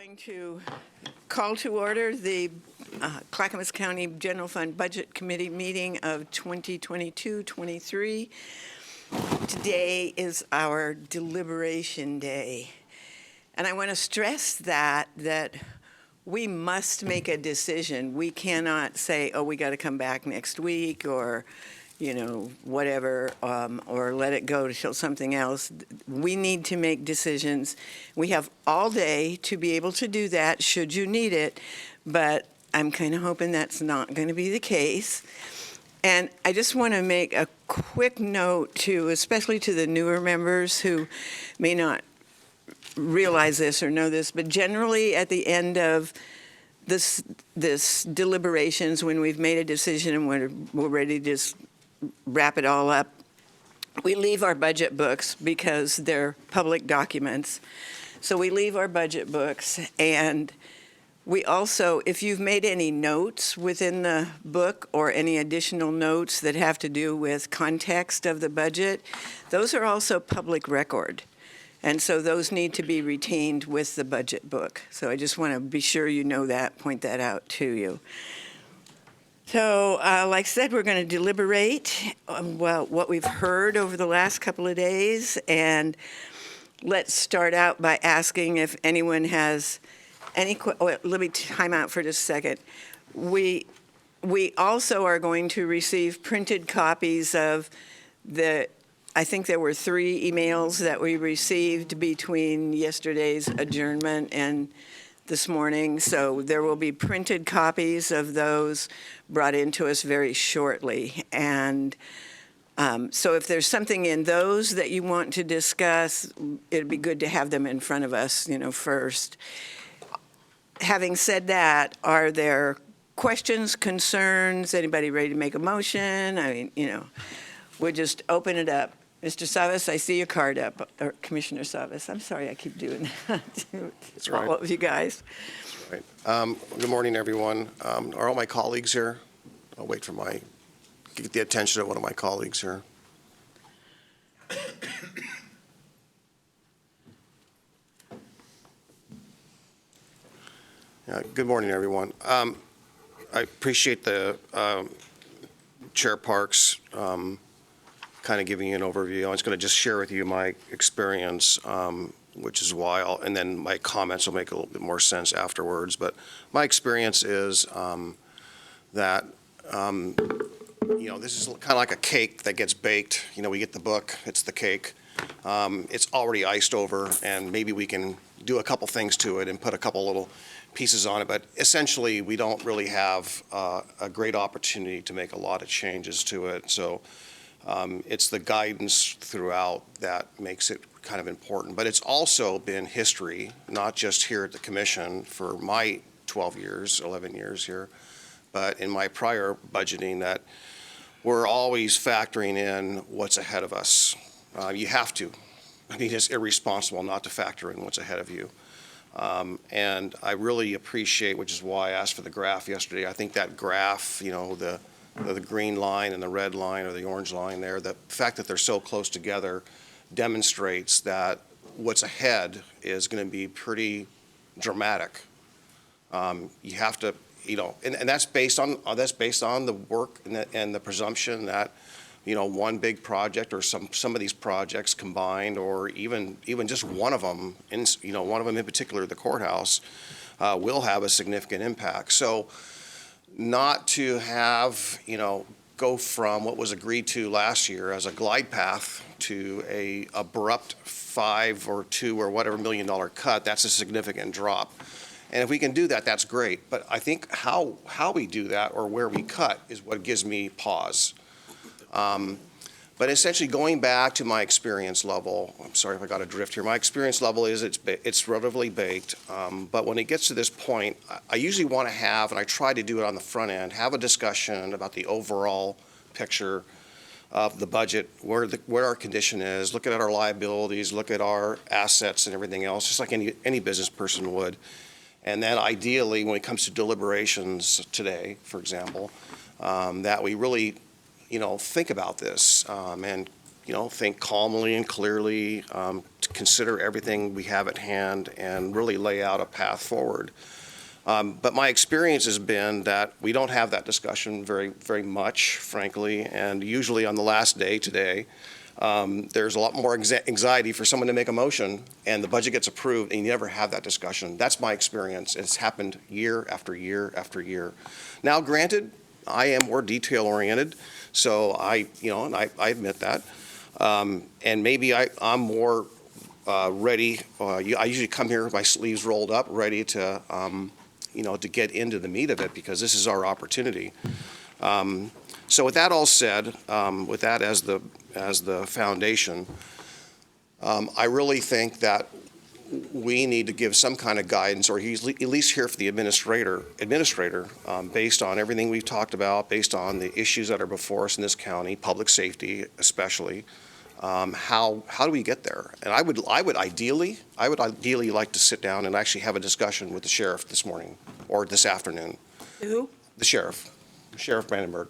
going to call to order the Clackamas County General Fund Budget Committee meeting of 2022-23. Today is our deliberation day. And I want to stress that we must make a decision. We cannot say, oh, we got to come back next week or, you know, whatever, or let it go till something else. We need to make decisions. We have all day to be able to do that should you need it, but I'm kind of hoping that's not going to be the case. And I just want to make a quick note to, especially to the newer members who may not realize this or know this, but generally at the end of this deliberations, when we've made a decision and we're ready to just wrap it all up, we leave our budget books because they're public documents. So we leave our budget books, and we also, if you've made any notes within the book or any additional notes that have to do with context of the budget, those are also public record. And so those need to be retained with the budget book. So I just want to be sure you know that, point that out to you. So, like I said, we're going to deliberate what we've heard over the last couple of days, and let's start out by asking if anyone has any. Let me time out for just a second. We also are going to receive printed copies of the. I think there were 3 emails that we received between yesterday's adjournment and this morning, so there will be printed copies of those brought into us very shortly. And so if there's something in those that you want to discuss, it'd be good to have them in front of us, you know, first. Having said that, are there questions, concerns, anybody ready to make a motion? I mean, you know, we'll just open it up. Mr. Savas, I see your card up, or Commissioner Savas. I'm sorry I keep doing that to That's right. all of you guys. That's right. Good morning, everyone. Are all my colleagues here? I'll wait for get the attention of one of my colleagues here. Good morning, everyone. I appreciate the Chair Parks kind of giving you an overview. I was going to just share with you my experience, which is why and then my comments will make a little bit more sense afterwards. But my experience is that, you know, this is kind of like a cake that gets baked. You know, we get the book, it's the cake. It's already iced over, and maybe we can do a couple things to it and put a couple little pieces on it. But essentially, we don't really have a great opportunity to make a lot of changes to it. So it's the guidance throughout that makes it kind of important. But it's also been history, not just here at the Commission for my 12 years, 11 years here, but in my prior budgeting, that we're always factoring in what's ahead of us. You have to. I mean, it's irresponsible not to factor in what's ahead of you. And I really appreciate, which is why I asked for the graph yesterday. I think that graph, you know, the green line and the red line or the orange line there, the fact that they're so close together demonstrates that what's ahead is going to be pretty dramatic. You have to, you know, and that's based on the work and the presumption that, you know, one big project or some of these projects combined, or even just one of them, one of them in particular, the courthouse, will have a significant impact. So not to have, you know, go from what was agreed to last year as a glide path to a abrupt $5 or $2 or whatever $1 million cut, that's a significant drop. And if we can do that, that's great. But I think how we do that or where we cut is what gives me pause. But essentially, going back to my experience level, I'm sorry if I got adrift here. My experience level is it's relatively baked. But when it gets to this point, I usually want to have, and I try to do it on the front end, have a discussion about the overall picture of the budget, where our condition is, look at our liabilities, look at our assets and everything else, just like any business person would. And then ideally, when it comes to deliberations today, for example, that we really, you know, think about this and, you know, think calmly and clearly, to consider everything we have at hand and really lay out a path forward. But my experience has been that we don't have that discussion very much, frankly, and usually on the last day today, there's a lot more anxiety for someone to make a motion, and the budget gets approved, and you never have that discussion. That's my experience. It's happened year after year after year. Now, granted, I am more detail-oriented, so I admit that. And maybe I'm more ready. I usually come here with my sleeves rolled up, ready to, to get into the meat of it, because this is our opportunity. So with that all said, with that as the foundation, I really think that we need to give some kind of guidance, or at least hear from the administrator, based on everything we've talked about, based on the issues that are before us in this county, public safety especially. How do we get there? And I would ideally like to sit down and actually have a discussion with the sheriff this morning or this afternoon. Who? The sheriff, Sheriff Brandenburg.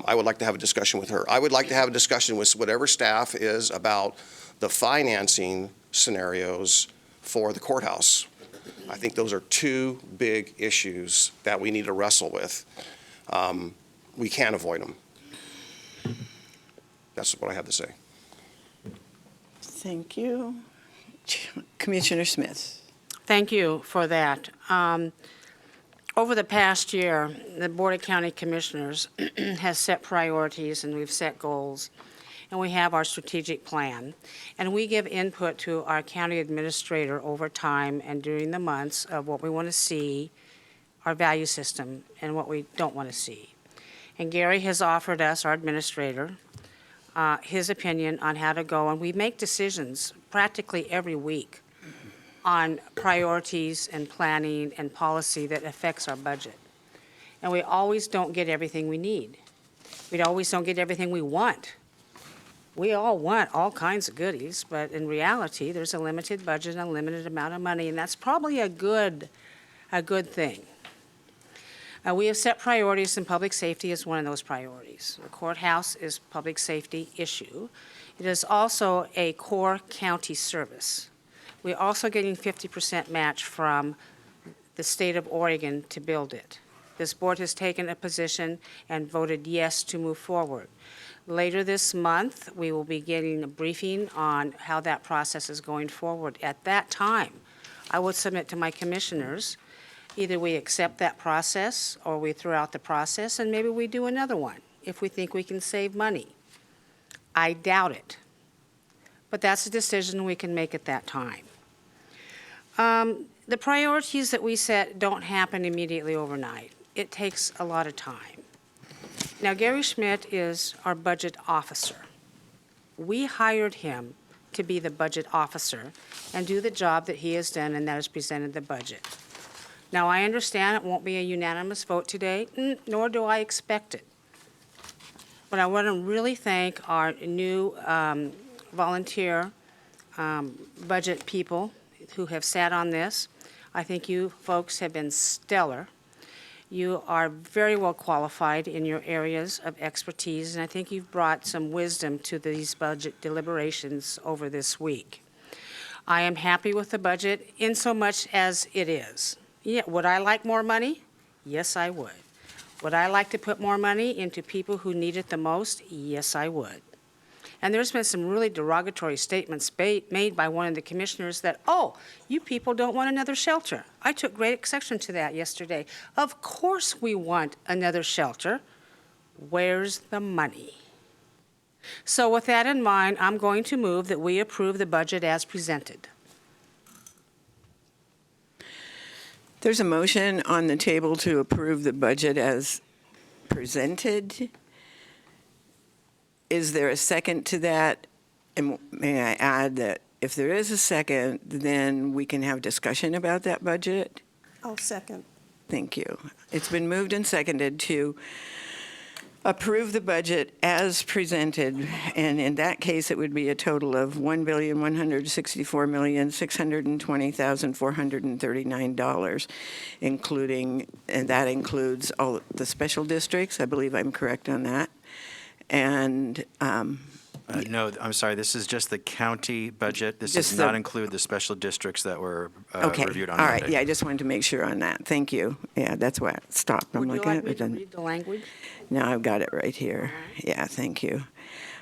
I would like to have a discussion with her. I would like to have a discussion with whatever staff is about the financing scenarios for the courthouse. I think those are two big issues that we need to wrestle with. We can't avoid them. That's what I have to say. Thank you. Commissioner Smith. Thank you for that. Over the past year, the Board of County Commissioners has set priorities, and we've set goals, and we have our strategic plan. And we give input to our county administrator over time and during the months of what we want to see, our value system, and what we don't want to see. And Gary has offered us, our administrator, his opinion on how to go, and we make decisions practically every week on priorities and planning and policy that affects our budget. And we always don't get everything we need. We always don't get everything we want. We all want all kinds of goodies, but in reality, there's a limited budget and a limited amount of money, and that's probably a good thing. We have set priorities, and public safety is one of those priorities. The courthouse is a public safety issue. It is also a core county service. We're also getting 50% match from the state of Oregon to build it. This board has taken a position and voted yes to move forward. Later this month, we will be getting a briefing on how that process is going forward. At that time, I would submit to my commissioners, either we accept that process or we throw out the process, and maybe we do another one if we think we can save money. I doubt it, but that's a decision we can make at that time. The priorities that we set don't happen immediately overnight. It takes a lot of time. Now, Gary Schmidt is our budget officer. We hired him to be the budget officer and do the job that he has done, and that is presented the budget. Now, I understand it won't be a unanimous vote today, nor do I expect it. But I want to really thank our new volunteer budget people who have sat on this. I think you folks have been stellar. You are very well qualified in your areas of expertise, and I think you've brought some wisdom to these budget deliberations over this week. I am happy with the budget in so much as it is. Yeah, would I like more money? Yes, I would. Would I like to put more money into people who need it the most? Yes, I would. And there's been some really derogatory statements made by one of the commissioners that, oh, you people don't want another shelter. I took great exception to that yesterday. Of course we want another shelter. Where's the money? So with that in mind, I'm going to move that we approve the budget as presented. There's a motion on the table to approve the budget as presented. Is there a second to that? And may I add that if there is a second, then we can have discussion about that budget? I'll second. Thank you. It's been moved and seconded to approve the budget as presented, and in that case, it would be a total of $1,164,620,439, and that includes all the special districts. I believe I'm correct on that. And No, I'm sorry, this is just the county budget. This Just does the- not include the special districts that were Okay, reviewed on all Monday. right, yeah, I just wanted to make sure on that. Thank you. Yeah, that's why I stopped. I'm Would you like, like me it to doesn't. read the language? No, I've got it right here. Yeah, thank you.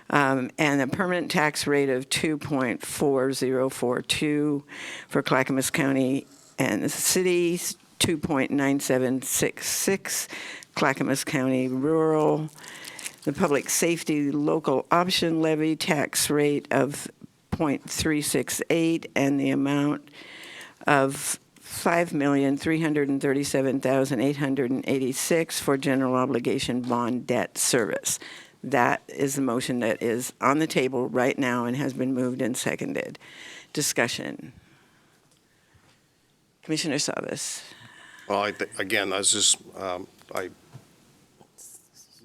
And a permanent tax rate of 2.4042 for Clackamas County and the cities, 2.9766, Clackamas County rural. The public safety local option levy tax rate of 0.368 and the amount of $5,337,886 for general obligation bond debt service. That is the motion that is on the table right now and has been moved and seconded. Discussion. Commissioner Savas. Well, again, this is,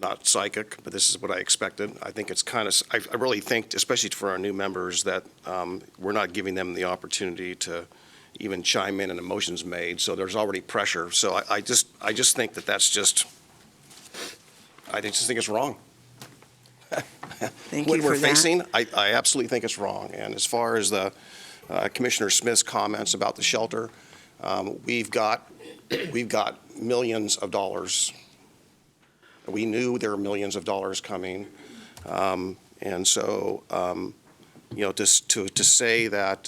not psychic, but this is what I expected. I think it's kind of, I really think, especially for our new members, that we're not giving them the opportunity to even chime in and a motion's made, so there's already pressure. So I just think that that's just, I just think it's wrong. Thank you What for we're that. facing, I absolutely think it's wrong. And as far as the Commissioner Smith's comments about the shelter, we've got millions of dollars. We knew there were millions of dollars coming. And so, to say that,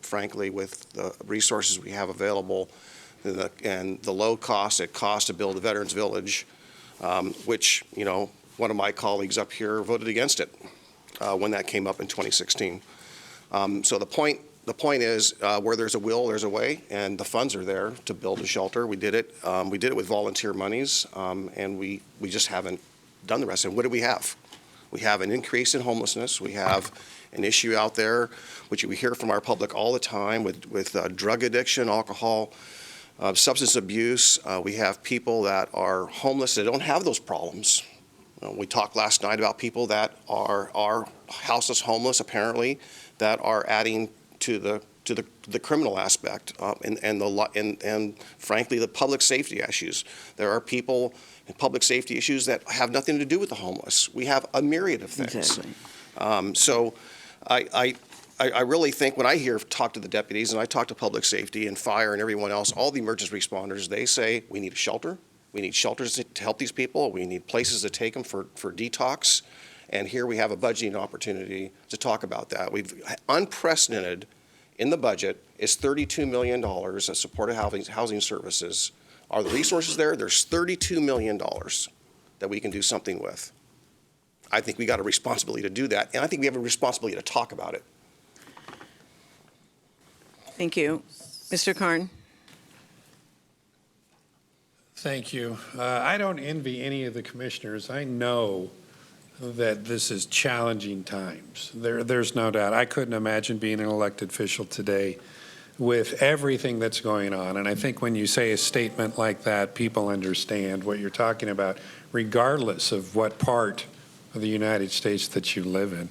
frankly, with the resources we have available and the low cost it costs to build the Veterans Village, which, one of my colleagues up here voted against it when that came up in 2016. So the point is, where there's a will, there's a way, and the funds are there to build a shelter. We did it. We did it with volunteer monies, and we just haven't done the rest. And what do we have? We have an increase in homelessness. We have an issue out there, which we hear from our public all the time, with drug addiction, alcohol, substance abuse. We have people that are homeless that don't have those problems. We talked last night about people that are houseless homeless, apparently, that are adding to the criminal aspect, and frankly the public safety issues. There are people in public safety issues that have nothing to do with the homeless. We have a myriad of things. Exactly. So I really think when I talk to the deputies and I talk to public safety and fire and everyone else, all the emergency responders, they say we need a shelter. We need shelters to help these people. We need places to take them for detox. And here we have a budgeting opportunity to talk about that. We've unprecedented in the budget is $32 million of supportive housing services. Are the resources there? There's $32 million that we can do something with. I think we got a responsibility to do that, and I think we have a responsibility to talk about it. Thank you. Mr. Karn. Thank you. I don't envy any of the commissioners. I know that this is challenging times. There's no doubt. I couldn't imagine being an elected official today with everything that's going on. And I think when you say a statement like that, people understand what you're talking about, regardless of what part of the United States that you live in.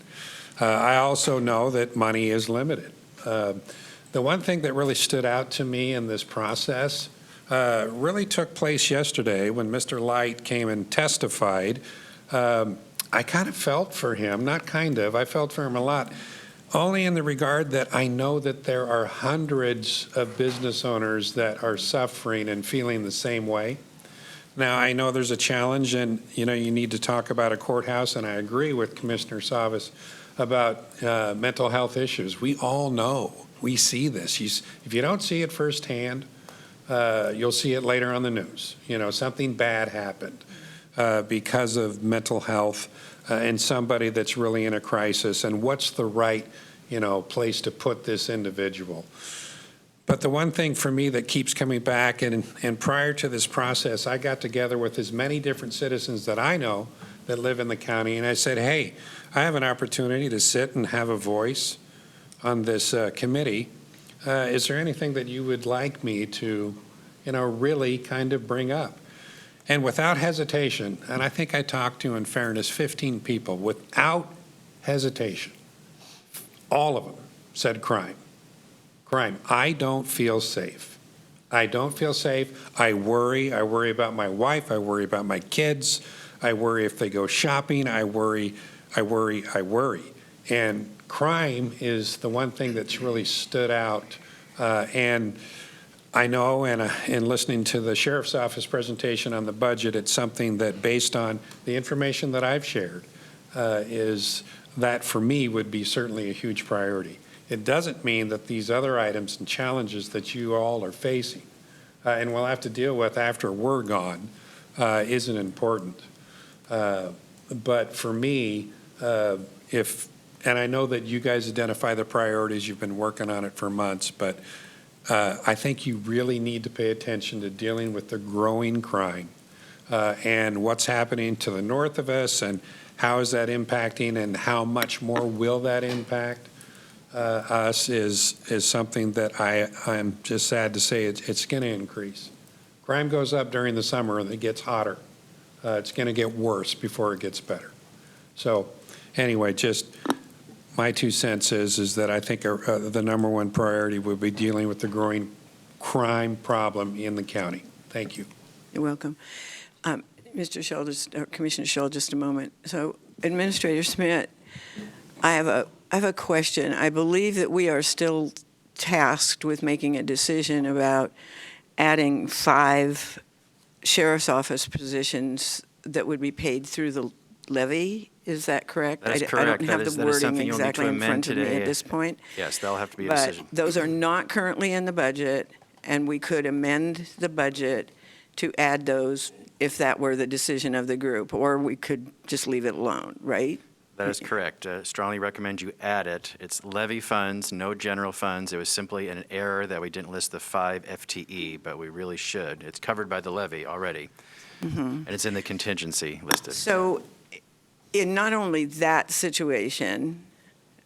I also know that money is limited. The one thing that really stood out to me in this process really took place yesterday when Mr. Light came and testified. I kind of felt for him, not kind of, I felt for him a lot, only in the regard that I know that there are hundreds of business owners that are suffering and feeling the same way. Now, I know there's a challenge, and you need to talk about a courthouse, and I agree with Commissioner Savas about mental health issues. We all know, we see this. If you don't see it firsthand, you'll see it later on the news. Something bad happened because of mental health and somebody that's really in a crisis, and what's the right, place to put this individual. But the one thing for me that keeps coming back, and prior to this process, I got together with as many different citizens that I know that live in the county, and I said, hey, I have an opportunity to sit and have a voice on this committee. Is there anything that you would like me to, really kind of bring up? And without hesitation, and I think I talked to, in fairness, 15 people, without hesitation, all of them said crime. Crime. I don't feel safe. I don't feel safe. I worry. I worry about my wife. I worry about my kids. I worry if they go shopping. I worry. And crime is the one thing that's really stood out. And I know, and in listening to the sheriff's office presentation on the budget, it's something that, based on the information that I've shared, is that for me would be certainly a huge priority. It doesn't mean that these other items and challenges that you all are facing and we'll have to deal with after we're gone isn't important. But for me, and I know that you guys identify the priorities, you've been working on it for months, but I think you really need to pay attention to dealing with the growing crime and what's happening to the north of us and how is that impacting and how much more will that impact us is something that I'm just sad to say it's going to increase. Crime goes up during the summer and it gets hotter. It's going to get worse before it gets better. So anyway, just my 2 cents is that I think the number one priority would be dealing with the growing crime problem in the county. Thank you. You're welcome. Mr. Schull, Commissioner Schull, just a moment. So, Administrator Smith, I have a question. I believe that we are still tasked with making a decision about adding 5 sheriff's office positions that would be paid through the levy. Is that correct? That is I correct. don't have That is the wording something you'll need to exactly in amend front of me today. at this point. Yes, that'll have to be a But decision. those are not currently in the budget, and we could amend the budget to add those if that were the decision of the group, or we could just leave it alone, right? That is correct. Strongly recommend you add it. It's levy funds, no general funds. It was simply an error that we didn't list the 5 FTE, but we really should. It's covered by the levy already, and it's in the contingency listed. So in not only that situation,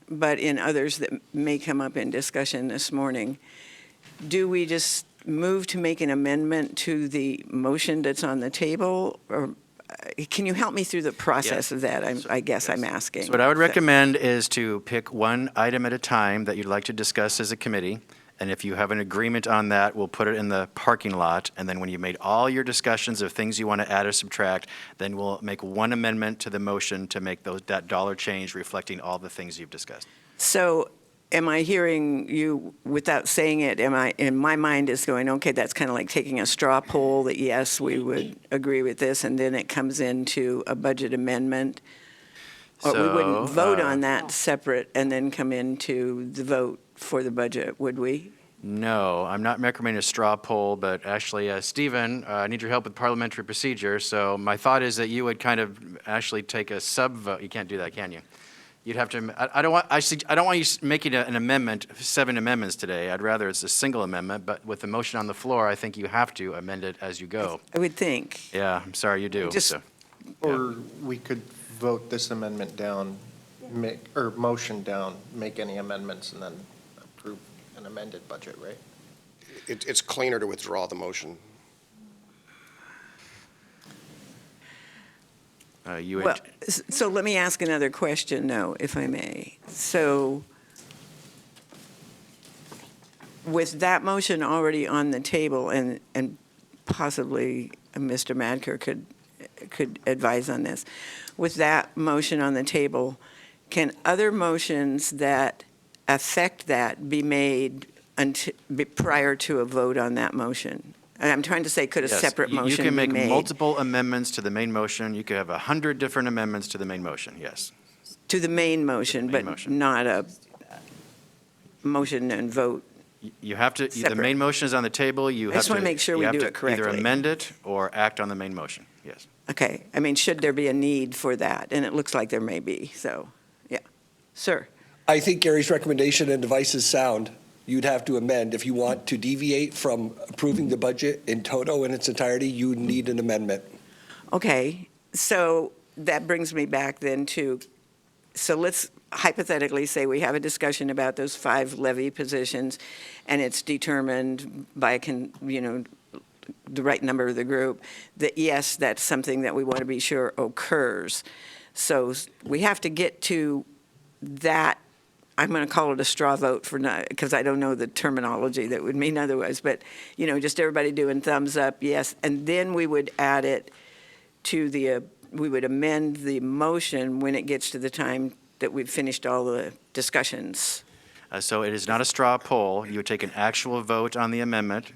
but in others that may come up in discussion this morning, do we just move to make an amendment to the motion that's on the table? Or can you help me through the process of that? I guess I'm asking. So what I would recommend is to pick one item at a time that you'd like to discuss as a committee. And if you have an agreement on that, we'll put it in the parking lot. And then when you've made all your discussions of things you want to add or subtract, then we'll make one amendment to the motion to make that dollar change reflecting all the things you've discussed. So am I hearing you, without saying it, in my mind is going, okay, that's kind of like taking a straw poll that, yes, we would agree with this, and then it comes into a budget amendment? Or we wouldn't vote on that separate and then come into the vote for the budget, would we? No, I'm not recommending a straw poll, but actually, Stephen, I need your help with parliamentary procedure. So my thought is that you would kind of actually take a sub-vote. You can't do that, can you? You'd have to, I don't want you making an amendment, 7 amendments today. I'd rather it's a single amendment, but with the motion on the floor, I think you have to amend it as you go. I would think. Yeah, I'm sorry, you do. Just- So, Or we could vote this amendment down, or motion down, make any amendments, and then approve an amended budget, right? It's cleaner to withdraw the motion. you Well, so let me ask another question, though, if I may. So with that motion already on the table, and possibly Mr. Madker could advise on this, with that motion on the table, can other motions that affect that be made prior to a vote on that motion? And I'm trying to say, could a Yes, separate motion be made? You can make multiple amendments to the main motion. You could have 100 different amendments to the main motion, yes. To the main motion, main but motion. not a motion and vote? You have to, the Separate. main motion is on the table. You I have just wanna to- make sure we you have do to it correctly. Either amend it or act on the main motion, yes. Okay, I mean, should there be a need for that? And it looks like there may be, so, yeah. Sir? I think Gary's recommendation and advice is sound. You'd have to amend. If you want to deviate from approving the budget in toto in its entirety, you need an amendment. Okay, so that brings me back then to, so let's hypothetically say we have a discussion about those 5 levy positions, and it's determined by, the right number of the group, that yes, that's something that we want to be sure occurs. So we have to get to that. I'm going to call it a straw vote because I don't know the terminology that would mean otherwise, but, just everybody doing thumbs up, yes, and then we would add it to the we would amend the motion when it gets to the time that we've finished all the discussions. So it is not a straw poll. You would take an actual vote on the amendment.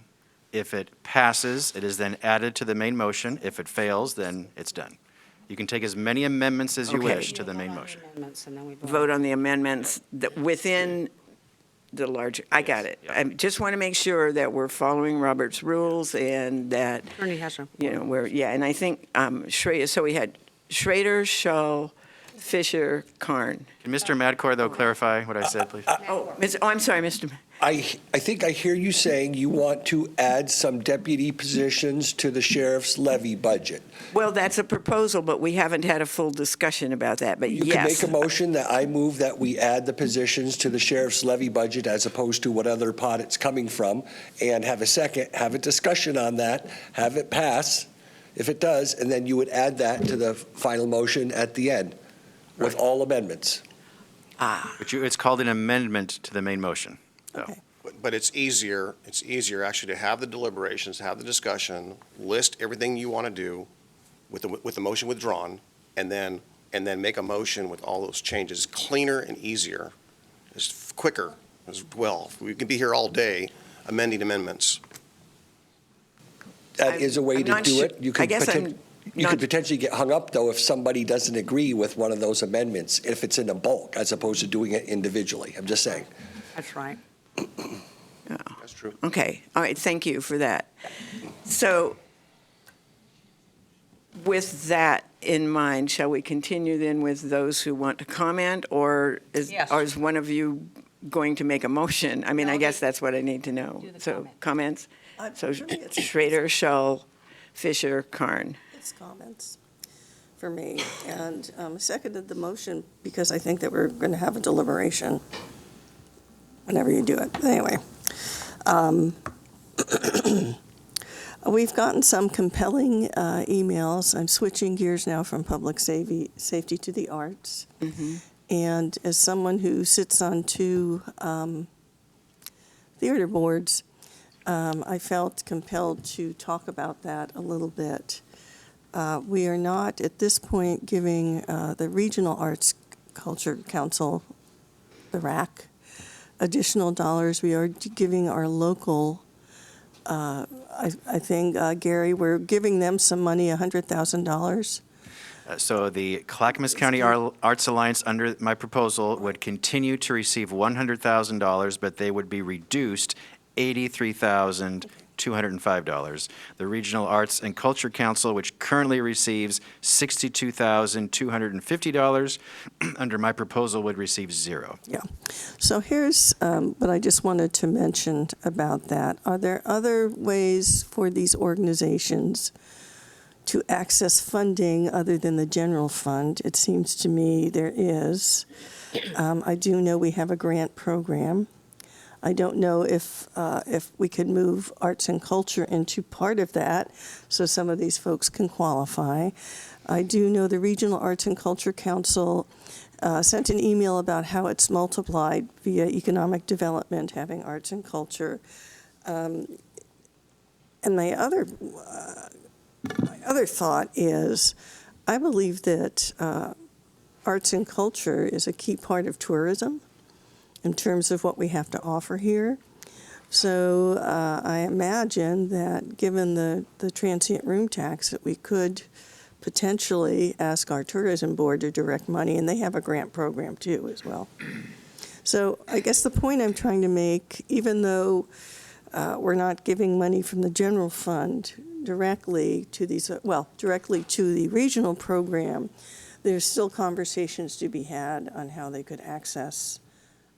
If it passes, it is then added to the main motion. If it fails, then it's done. You can take as many amendments as you Okay. wish to the main motion. Amendments, and then we Vote on the amendments that within the larger, I got it. Yeah. I just want to make sure that we're following Robert's rules and that, Attorney Hesser. and I think Schrader, so we had Schrader, Shull, Fisher, Karn. Can Mr. Madcore, though, clarify what I said, please? I'm sorry, Mr. I think I hear you saying you want to add some deputy positions to the sheriff's levy budget. Well, that's a proposal, but we haven't had a full discussion about that, but You can yes. make a motion that I move that we add the positions to the sheriff's levy budget as opposed to what other pot it's coming from, and have a second, have a discussion on that, have it pass, if it does, and then you would add that to the final motion at the end with all amendments. But it's called an amendment to the main motion. So, Okay. But it's easier actually to have the deliberations, have the discussion, list everything you want to do with the motion withdrawn, and then make a motion with all those changes. Cleaner and easier, it's quicker as well. We can be here all day amending amendments. That is a way I'm to not do sure- it. You I guess I'm You not- could potentially get hung up, though, if somebody doesn't agree with one of those amendments, if it's in a bulk, as opposed to doing it individually. I'm just saying. That's right. That's true. Okay, all right, thank you for that. So with that in mind, shall we continue then with those who want to comment? Or Yes. is one of you going to make a motion? I mean, I No, guess that's what I need to know. Do the So comment. comments? So For me, it's- Schrader, Shull, Fisher, Karn. It's comments for me, and I seconded the motion because I think that we're going to have a deliberation whenever you do it. But anyway, we've gotten some compelling emails. I'm switching gears now from public safety to the arts. And as someone who sits on two theater boards, I felt compelled to talk about that a little bit. We are not, at this point, giving the Regional Arts Culture Council, the RAC, additional dollars. We are giving our local, I think, Gary, we're giving them some money, $100,000. So the Clackamas County Arts Alliance, under my proposal, would continue to receive $100,000, but they would be reduced $83,205. The Regional Arts and Culture Council, which currently receives $62,250, under my proposal would receive zero. Yeah. So here's what I just wanted to mention about that. Are there other ways for these organizations to access funding other than the general fund? It seems to me there is. I do know we have a grant program. I don't know if we could move arts and culture into part of that, so some of these folks can qualify. I do know the Regional Arts and Culture Council sent an email about how it's multiplied via economic development, having arts and culture. And my other thought is, I believe that arts and culture is a key part of tourism in terms of what we have to offer here. So I imagine that given the transient room tax, that we could potentially ask our tourism board to direct money, and they have a grant program too as well. So I guess the point I'm trying to make, even though we're not giving money from the general fund directly to these, directly to the regional program, there's still conversations to be had on how they could access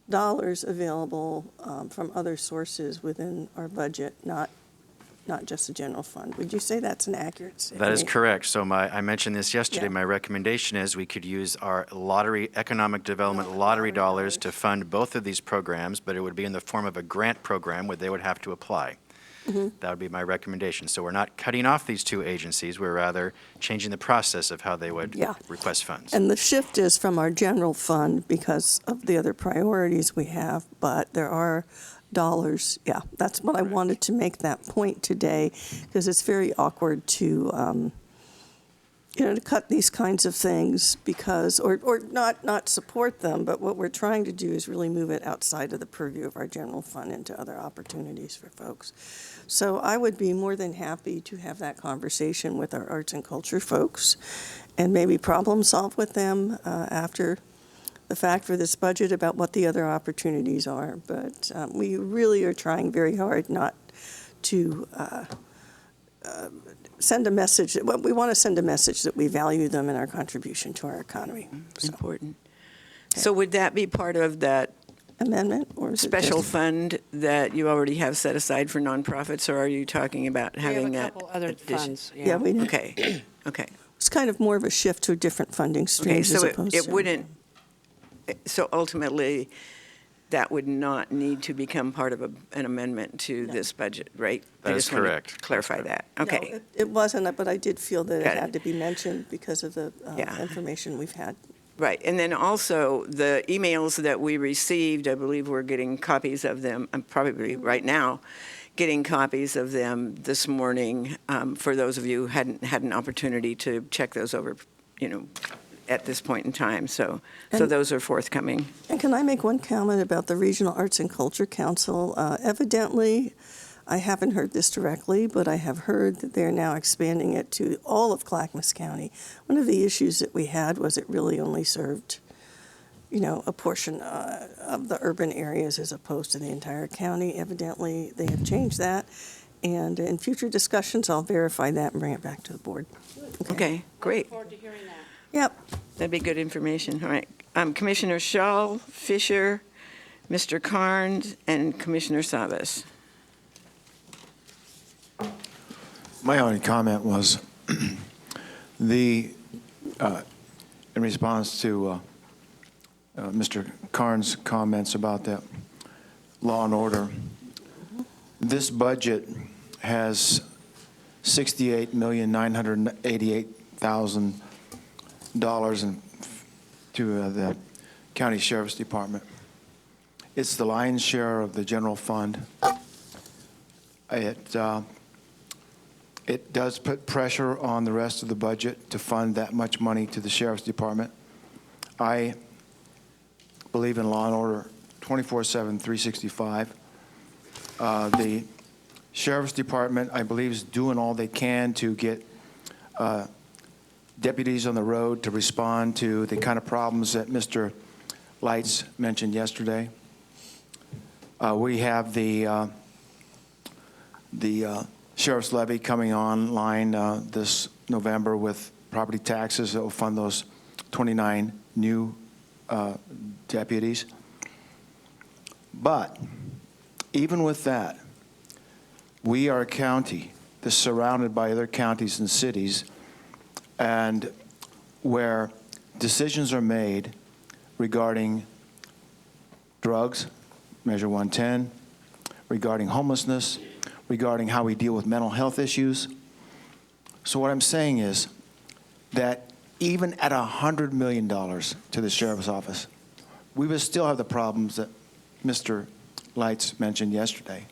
dollars available from other sources within our budget, not just the general fund. Would you say that's an accurate statement? That is correct. So I mentioned this yesterday. Yeah. My recommendation is we could use our economic development lottery dollars to fund both of these programs, but it would be in the form of a grant program where they would have to apply. That would be my recommendation. So we're not cutting off these two agencies. We're rather changing the process of how they would Yeah. request funds. And the shift is from our general fund because of the other priorities we have, but there are dollars. Yeah, that's what I wanted to make that point today, because it's very awkward to to cut these kinds of things because, or not support them, but what we're trying to do is really move it outside of the purview of our general fund into other opportunities for folks. So I would be more than happy to have that conversation with our arts and culture folks and maybe problem solve with them after the fact for this budget about what the other opportunities are. But we really are trying very hard not to send a message. We want to send a message that we value them and our contribution to our economy. So, Important. So would that be part of that amendment or is it special just- fund that you already have set aside for nonprofits, or are you talking about We have having a that? couple other addition- funds, Yeah, we do. Okay, okay. It's kind of more of a shift to different funding Okay, streams as so opposed it to. wouldn't, so ultimately, that would not need to become part of an amendment to this budget, right? I That is just wanna correct. Clarify that, No, okay. it wasn't, but I did feel that it Got it. had to be mentioned because of the Yeah. information we've had. Right, and then also, the emails that we received, I believe we're getting copies of them, probably right now, getting copies of them this morning, for those of you who hadn't had an opportunity to check those over, at this point in time, so And- those are forthcoming. And can I make one comment about the Regional Arts and Culture Council? Evidently, I haven't heard this directly, but I have heard that they're now expanding it to all of Clackamas County. One of the issues that we had was it really only served, a portion of the urban areas as opposed to the entire county. Evidently, they have changed that, and in future discussions, I'll verify that and bring it back to the board. Okay, great. Look forward to hearing that. Yep. That'd be good information. All right. Commissioner Shaw, Fisher, Mr. Carnes, and Commissioner Savas. My only comment was in response to Mr. Carnes' comments about the law and order. This budget has $68,988,000 to the county sheriff's department. It's the lion's share of the general fund. It does put pressure on the rest of the budget to fund that much money to the sheriff's department. I believe in law and order 24/7, 365. The sheriff's department, I believe, is doing all they can to get deputies on the road to respond to the kind of problems that Mr. Lights mentioned yesterday. We have the sheriff's levy coming online this November with property taxes that will fund those 29 new deputies. But even with that, we are a county that's surrounded by other counties and cities, and where decisions are made regarding drugs, Measure 110, regarding homelessness, regarding how we deal with mental health issues. So what I'm saying is that even at $100 million to the sheriff's office, we would still have the problems that Mr. Lights mentioned yesterday.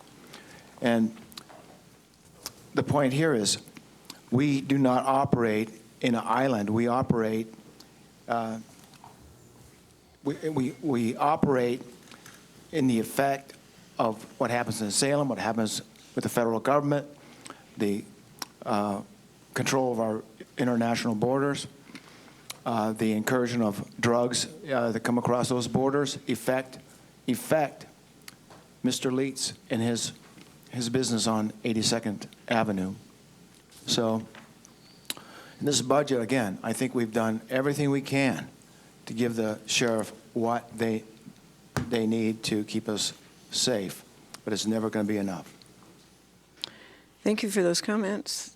And the point here is we do not operate in an island. We operate we operate in the effect of what happens in Salem, what happens with the federal government, the control of our international borders, the incursion of drugs that come across those borders, affect Mr. Leitz and his business on 82nd Avenue. So in this budget, again, I think we've done everything we can to give the sheriff what they need to keep us safe, but it's never going to be enough. Thank you for those comments.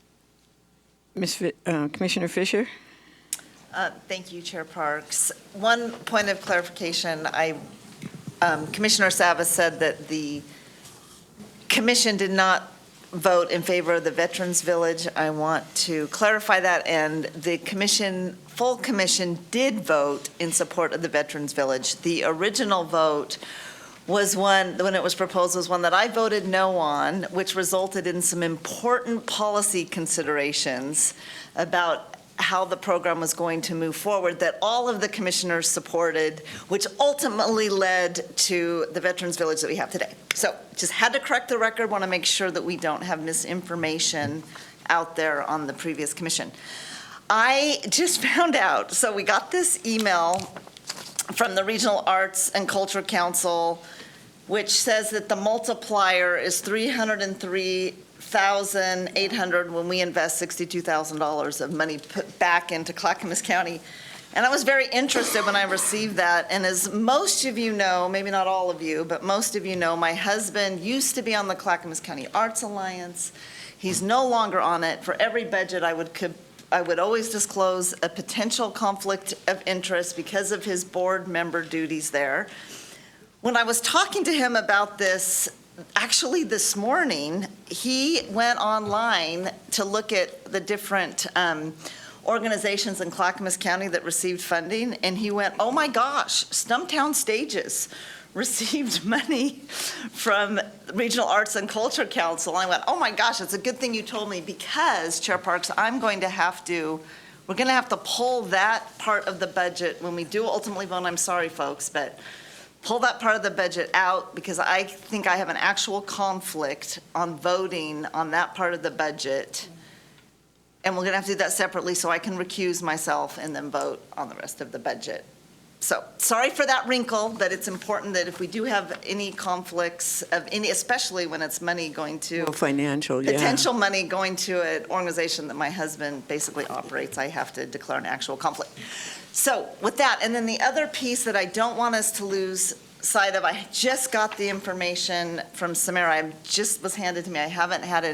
Commissioner Fisher? Thank you, Chair Parks. One point of clarification, Commissioner Savas said that the commission did not vote in favor of the Veterans Village. I want to clarify that, and the full commission did vote in support of the Veterans Village. The original vote was one, when it was proposed, was one that I voted no on, which resulted in some important policy considerations about how the program was going to move forward that all of the commissioners supported, which ultimately led to the Veterans Village that we have today. So just had to correct the record, want to make sure that we don't have misinformation out there on the previous commission. I just found out, so we got this email from the Regional Arts and Culture Council, which says that the multiplier is $303,800 when we invest $62,000 of money put back into Clackamas County. And I was very interested when I received that. And as most of you know, maybe not all of you, but most of you know, my husband used to be on the Clackamas County Arts Alliance. He's no longer on it. For every budget, I would always disclose a potential conflict of interest because of his board member duties there. When I was talking to him about this, actually this morning, he went online to look at the different organizations in Clackamas County that received funding, and he went, oh my gosh, Stumptown Stages received money from Regional Arts and Culture Council. I went, oh my gosh, it's a good thing you told me, because, Chair Parks, we're going to have to pull that part of the budget when we do ultimately vote. I'm sorry, folks, but pull that part of the budget out, because I think I have an actual conflict on voting on that part of the budget. And we're going to have to do that separately, so I can recuse myself and then vote on the rest of the budget. So, sorry for that wrinkle, but it's important that if we do have any conflicts of any, especially when it's money going to, Financial, yeah. potential money going to an organization that my husband basically operates, I have to declare an actual conflict. So, with that, and then the other piece that I don't want us to lose sight of, I just got the information from Samara. It just was handed to me. I haven't had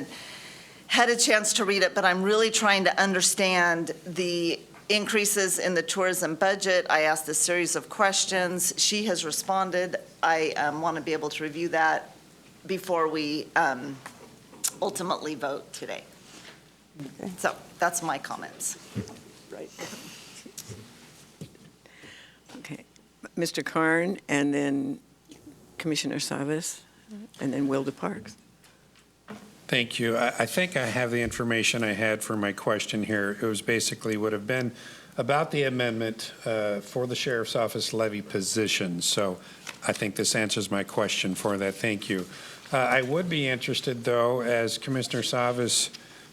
a chance to read it, but I'm really trying to understand the increases in the tourism budget. I asked a series of questions. She has responded. I want to be able to review that before we ultimately vote today. Okay. So that's my comments. Right. Okay. Mr. Karn, and then Commissioner Savas, and then Wilda Parks. Thank you. I think I have the information I had for my question here. It was basically would have been about the amendment for the Sheriff's Office levy position. So I think this answers my question for that. Thank you. I would be interested, though, as Commissioner Savas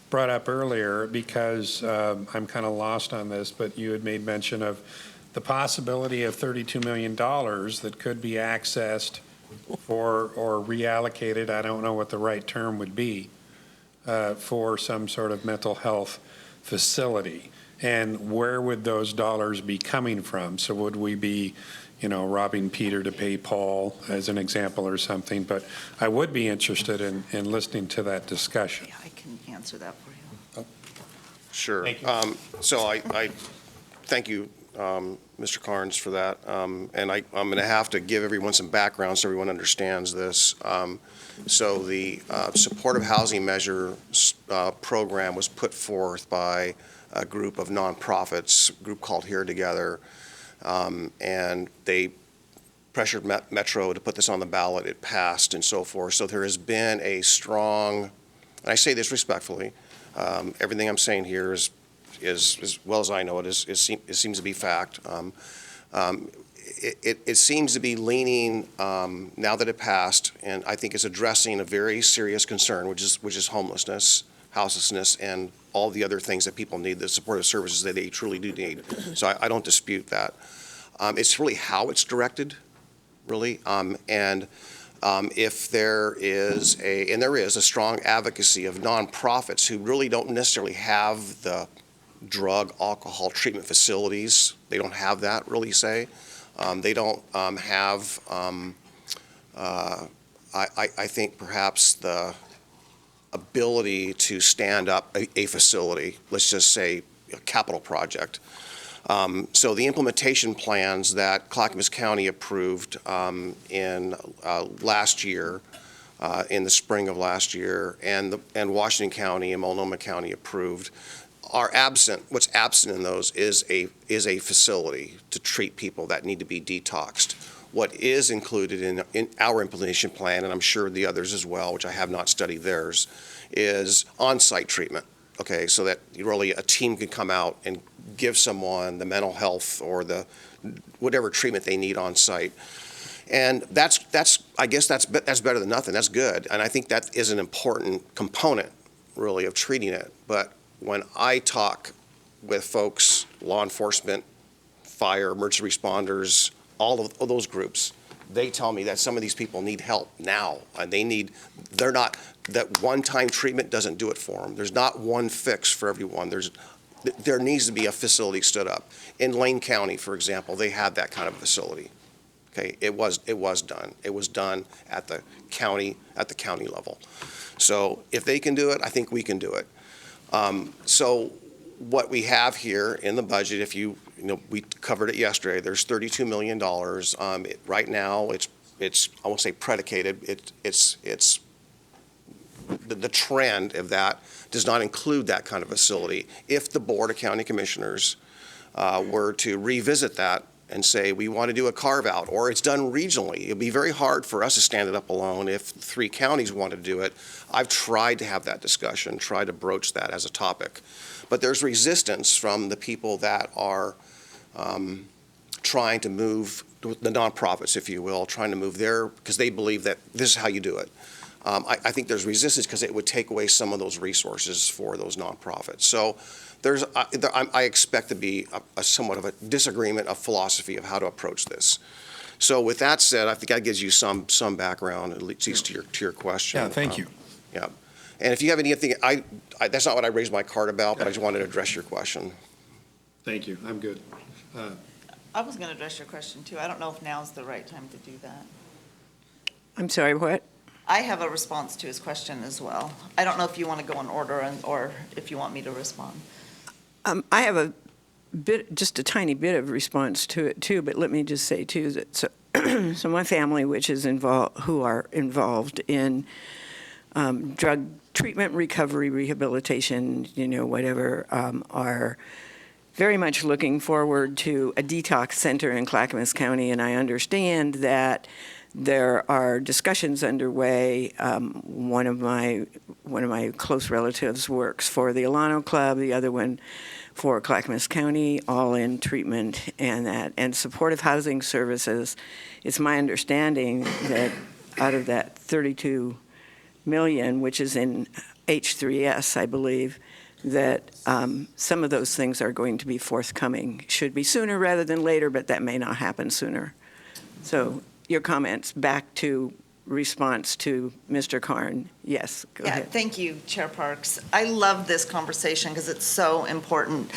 brought up earlier, because I'm kind of lost on this, but you had made mention of the possibility of $32 million that could be accessed or reallocated, I don't know what the right term would be, for some sort of mental health facility. And where would those dollars be coming from? So would we be, robbing Peter to pay Paul, as an example, or something? But I would be interested in listening to that discussion. Yeah, I can answer that for you. Sure. Thank you. So I thank you, Mr. Carnes, for that. And I'm going to have to give everyone some background so everyone understands this. So the supportive housing measure program was put forth by a group of nonprofits, a group called Here Together, and they pressured Metro to put this on the ballot. It passed and so forth. So there has been a strong, and I say this respectfully, everything I'm saying here is as well as I know it, it seems to be fact. It seems to be leaning, now that it passed, and I think it's addressing a very serious concern, which is homelessness, houselessness, and all the other things that people need, the supportive services that they truly do need. So I don't dispute that. It's really how it's directed, really, and if there is a strong advocacy of nonprofits who really don't necessarily have the drug, alcohol treatment facilities. They don't have that, really, say. They don't have, I think, perhaps the ability to stand up a facility, let's just say a capital project. So the implementation plans that Clackamas County approved in last year, in the spring of last year, and Washington County and Multnomah County approved, are absent. What's absent in those is a facility to treat people that need to be detoxed. What is included in our implementation plan, and I'm sure the others as well, which I have not studied theirs, is on-site treatment okay, so that really a team can come out and give someone the mental health or the whatever treatment they need on site. And that's I guess that's better than nothing. That's good. And I think that is an important component, really, of treating it. But when I talk with folks, law enforcement, fire, emergency responders, all of those groups, they tell me that some of these people need help now. And they're not, that one-time treatment doesn't do it for them. There's not one fix for everyone. There needs to be a facility stood up. In Lane County, for example, they had that kind of facility. Okay, it was done. It was done at the county level. So if they can do it, I think we can do it. So what we have here in the budget, if we covered it yesterday, there's $32 million. Right now, it's I won't say predicated. It's the trend of that does not include that kind of facility. If the Board of County Commissioners were to revisit that and say, we want to do a carve-out, or it's done regionally. It'd be very hard for us to stand it up alone if 3 counties want to do it. I've tried to have that discussion, tried to broach that as a topic. But there's resistance from the people that are trying to move, the nonprofits, if you will, trying to move there, because they believe that this is how you do it. I think there's resistance because it would take away some of those resources for those nonprofits. So I expect to be a somewhat of a disagreement of philosophy of how to approach this. So with that said, I think that gives you some background, at least to your question. Yeah, thank you. Yeah. And if you have anything, that's not what I raised my card about, but I just wanted to address your question. Thank you. I'm good. I was going to address your question, too. I don't know if now's the right time to do that. I'm sorry, what? I have a response to his question as well. I don't know if you want to go in order or if you want me to respond. I have just a tiny bit of response to it too, but let me just say too that so my family, who are involved in drug treatment, recovery, rehabilitation, whatever, are very much looking forward to a detox center in Clackamas County, and I understand that there are discussions underway. One of my close relatives works for the Alano Club, the other one for Clackamas County, all in treatment and supportive housing services. It's my understanding that out of that 32 million, which is in H3S, I believe, that some of those things are going to be forthcoming. Should be sooner rather than later, but that may not happen sooner. So your comments back to response to Mr. Karn. Yes, go ahead. Thank you, Chair Parks. I love this conversation because it's so important.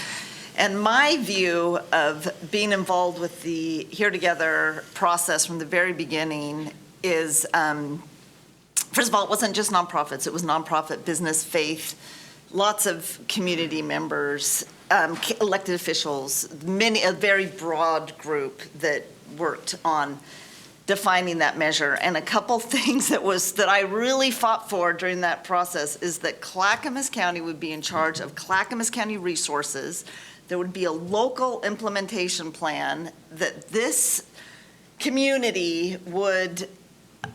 And my view of being involved with the Here Together process from the very beginning is, first of all, it wasn't just nonprofits. It was nonprofit, business, faith, lots of community members, elected officials, a very broad group that worked on defining that measure. And a couple things that I really fought for during that process is that Clackamas County would be in charge of Clackamas County resources. There would be a local implementation plan that this community would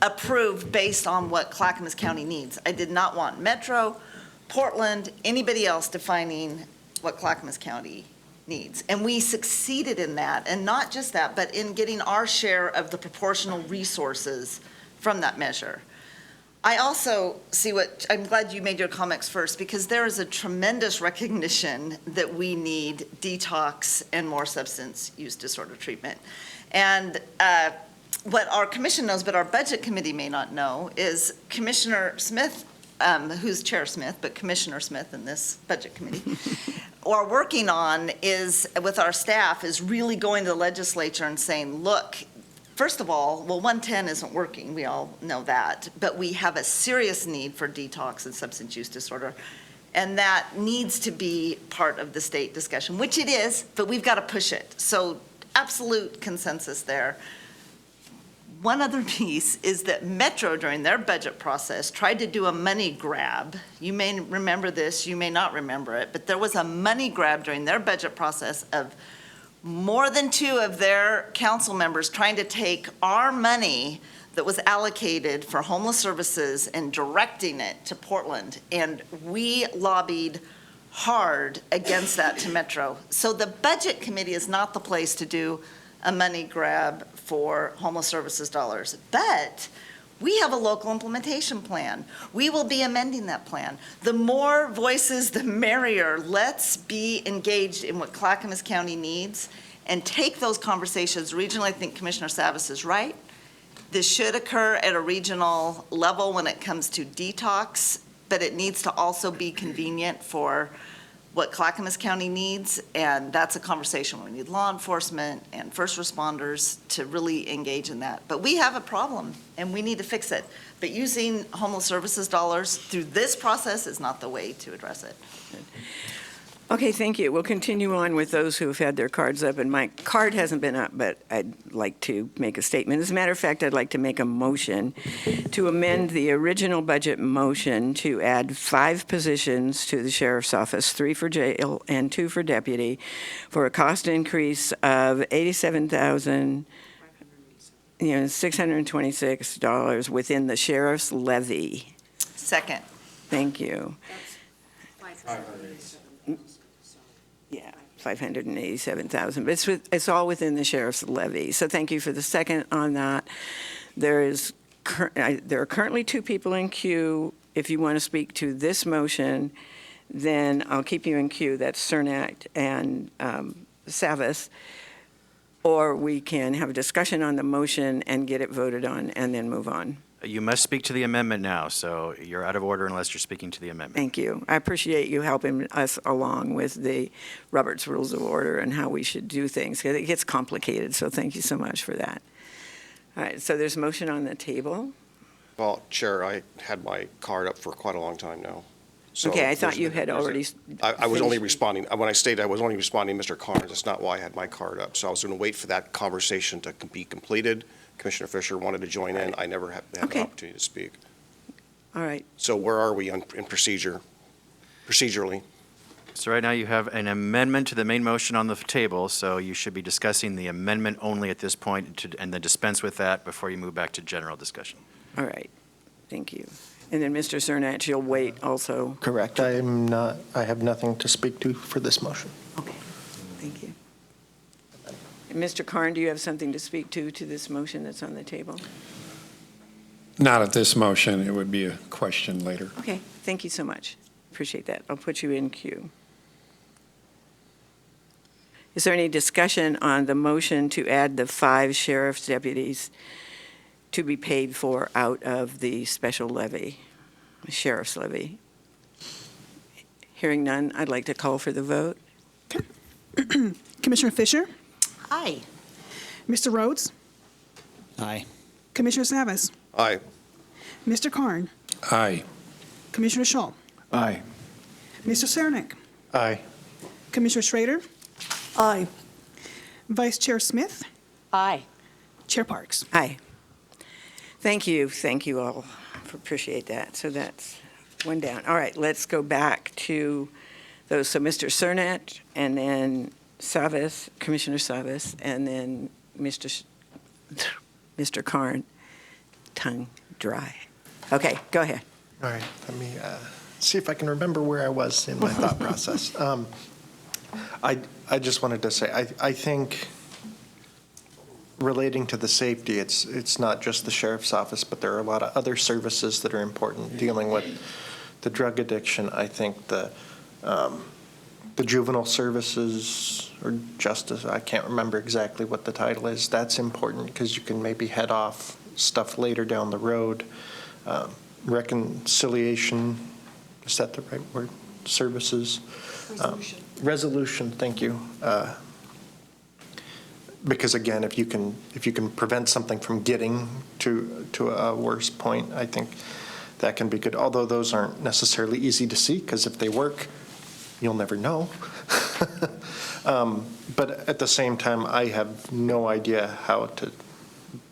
approve based on what Clackamas County needs. I did not want Metro, Portland, anybody else defining what Clackamas County needs. And we succeeded in that, and not just that, but in getting our share of the proportional resources from that measure. I also see I'm glad you made your comments first, because there is a tremendous recognition that we need detox and more substance use disorder treatment. And what our commission knows, but our budget committee may not know, is Commissioner Smith, who's Chair Smith, but Commissioner Smith in this budget committee, are working on is, with our staff, is really going to the legislature and saying, look, first of all, 110 isn't working, we all know that, but we have a serious need for detox and substance use disorder, and that needs to be part of the state discussion, which it is, but we've got to push it. So absolute consensus there. One other piece is that Metro, during their budget process, tried to do a money grab. You may remember this, you may not remember it, but there was a money grab during their budget process of more than 2 of their council members trying to take our money that was allocated for homeless services and directing it to Portland. And we lobbied hard against that to Metro. So the Budget Committee is not the place to do a money grab for homeless services dollars. But we have a local implementation plan. We will be amending that plan. The more voices, the merrier. Let's be engaged in what Clackamas County needs and take those conversations regionally. I think Commissioner Savas is right. This should occur at a regional level when it comes to detox, but it needs to also be convenient for what Clackamas County needs, and that's a conversation we need law enforcement and first responders to really engage in that. But we have a problem, and we need to fix it. But using homeless services dollars through this process is not the way to address it. Okay, thank you. We'll continue on with those who have had their cards up, and my card hasn't been up, but I'd like to make a statement. As a matter of fact, I'd like to make a motion to amend the original budget motion to add 5 positions to the sheriff's office, 3 for jail and 2 for deputy, for a cost increase of $87,626 within the sheriff's levy. Second. Thank you. Yeah, 587,000, but it's all within the sheriff's levy. So thank you for the second on that. There are currently 2 people in queue. If you want to speak to this motion, then I'll keep you in queue. That's Cernat and Savas. Or we can have a discussion on the motion and get it voted on and then move on. You must speak to the amendment now, so you're out of order unless you're speaking to the amendment. Thank you. I appreciate you helping us along with the Robert's Rules of Order and how we should do things, because it gets complicated, so thank you so much for that. All right, so there's a motion on the table. Well, Chair, I had my card up for quite a long time now. So Okay, I thought you had already I was only finished. responding, when I stated I was only responding to Mr. Carnes, that's not why I had my card up. So I was going to wait for that conversation to be completed. Commissioner Fisher wanted to join in. I never had an Okay. opportunity to speak. All right. So where are we in procedurally? So right now you have an amendment to the main motion on the table, so you should be discussing the amendment only at this point and then dispense with that before you move back to general discussion. All right. Thank you. And then Mr. Cernat, you'll wait also. Correct. I have nothing to speak to for this motion. Okay. Thank you. And Mr. Karn, do you have something to speak to this motion that's on the table? Not at this motion. It would be a question later. Okay. Thank you so much. Appreciate that. I'll put you in queue. Is there any discussion on the motion to add the 5 sheriff's deputies to be paid for out of the special levy, sheriff's levy? Hearing none, I'd like to call for the vote. Commissioner Fisher? Aye. Mr. Rhodes? Aye. Commissioner Savas? Aye. Mr. Karn? Aye. Commissioner Shaw? Aye. Mr. Sarnik? Aye. Commissioner Schrader? Aye. Vice Chair Smith? Aye. Chair Parks? Aye. Thank you all. Appreciate that. So that's one down. All right, let's go back to those. So Mr. Cernat, and then Savas, Commissioner Savas, and then Mr. Karn. Tongue dry. Okay, go ahead. All right, let me see if I can remember where I was in my thought process. I just wanted to say, I think relating to the safety, it's not just the sheriff's office, but there are a lot of other services that are important dealing with the drug addiction. I think the juvenile services or justice, I can't remember exactly what the title is. That's important because you can maybe head off stuff later down the road. Reconciliation, is that the right word? Services. Resolution, thank you. Because again, if you can prevent something from getting to a worse point, I think that can be good. Although those aren't necessarily easy to see, because if they work, you'll never know. But at the same time, I have no idea how to,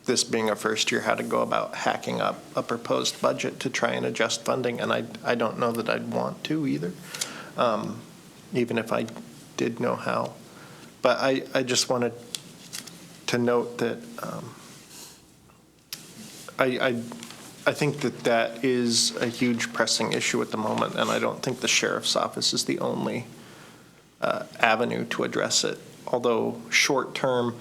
this being a first year, how to go about hacking up a proposed budget to try and adjust funding, and I don't know that I'd want to either, even if I did know how. But I just wanted to note that I I think that that is a huge pressing issue at the moment, and I don't think the sheriff's office is the only avenue to address it. Although short-term,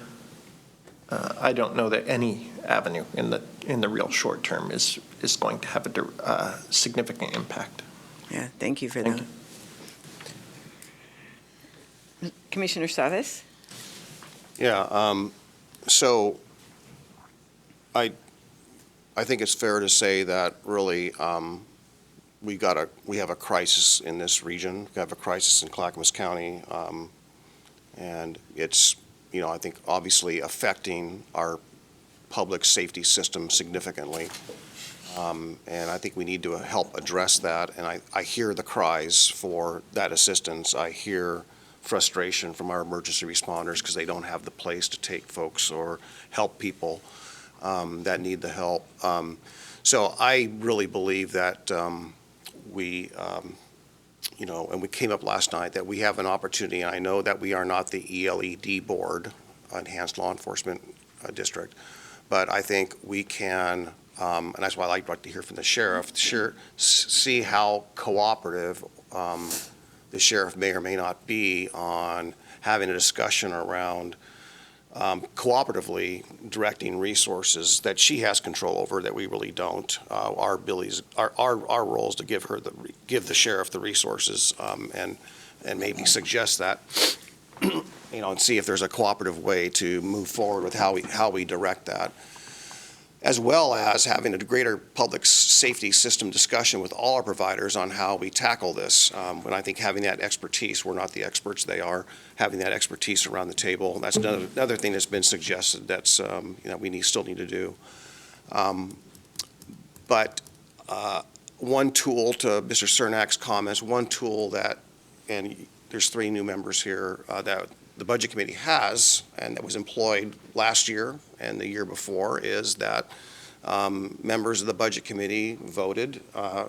I don't know that any avenue in the real short term is going to have a significant impact. Yeah, thank you for Thank that. Commissioner Savas? Yeah, so I think it's fair to say that really we have a crisis in this region. We have a crisis in Clackamas County, and it's, I think obviously affecting our public safety system significantly. And I think we need to help address that. And I hear the cries for that assistance. I hear frustration from our emergency responders because they don't have the place to take folks or help people that need the help. So I really believe that we, and we came up last night, that we have an opportunity. And I know that we are not the ELED board, Enhanced Law Enforcement District, but I think we can, and that's why I'd like to hear from the sheriff, see how cooperative the sheriff may or may not be on having a discussion around cooperatively directing resources that she has control over that we really don't. Our abilities, our role is to give the sheriff the resources, and maybe suggest that, and see if there's a cooperative way to move forward with how we direct that, as well as having a greater public safety system discussion with all our providers on how we tackle this. And I think having that expertise, we're not the experts, they are, having that expertise around the table. That's another thing that's been suggested that's, we still need to do. But one tool, to Mr. Cernak's comments, one tool that, and there's 3 new members here, that the Budget Committee has, and that was employed last year and the year before, is that members of the Budget Committee voted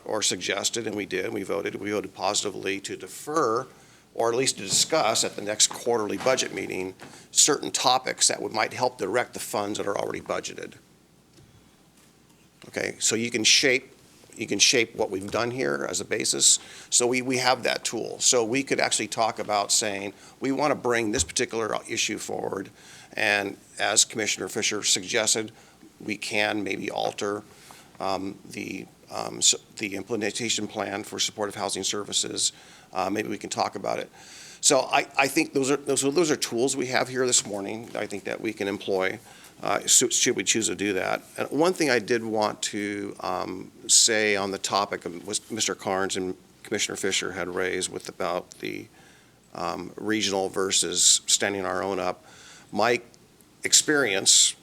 or suggested, and we voted positively to defer, or at least to discuss at the next quarterly budget meeting, certain topics that might help direct the funds that are already budgeted. Okay, so you can shape what we've done here as a basis. So we have that tool. So we could actually talk about saying, we want to bring this particular issue forward. And as Commissioner Fisher suggested, we can maybe alter the implementation plan for supportive housing services. Maybe we can talk about it. So I think those are tools we have here this morning, I think that we can employ. Should we choose to do that. And one thing I did want to say on the topic of was Mr. Carnes and Commissioner Fisher had raised about the regional versus standing our own up. My experience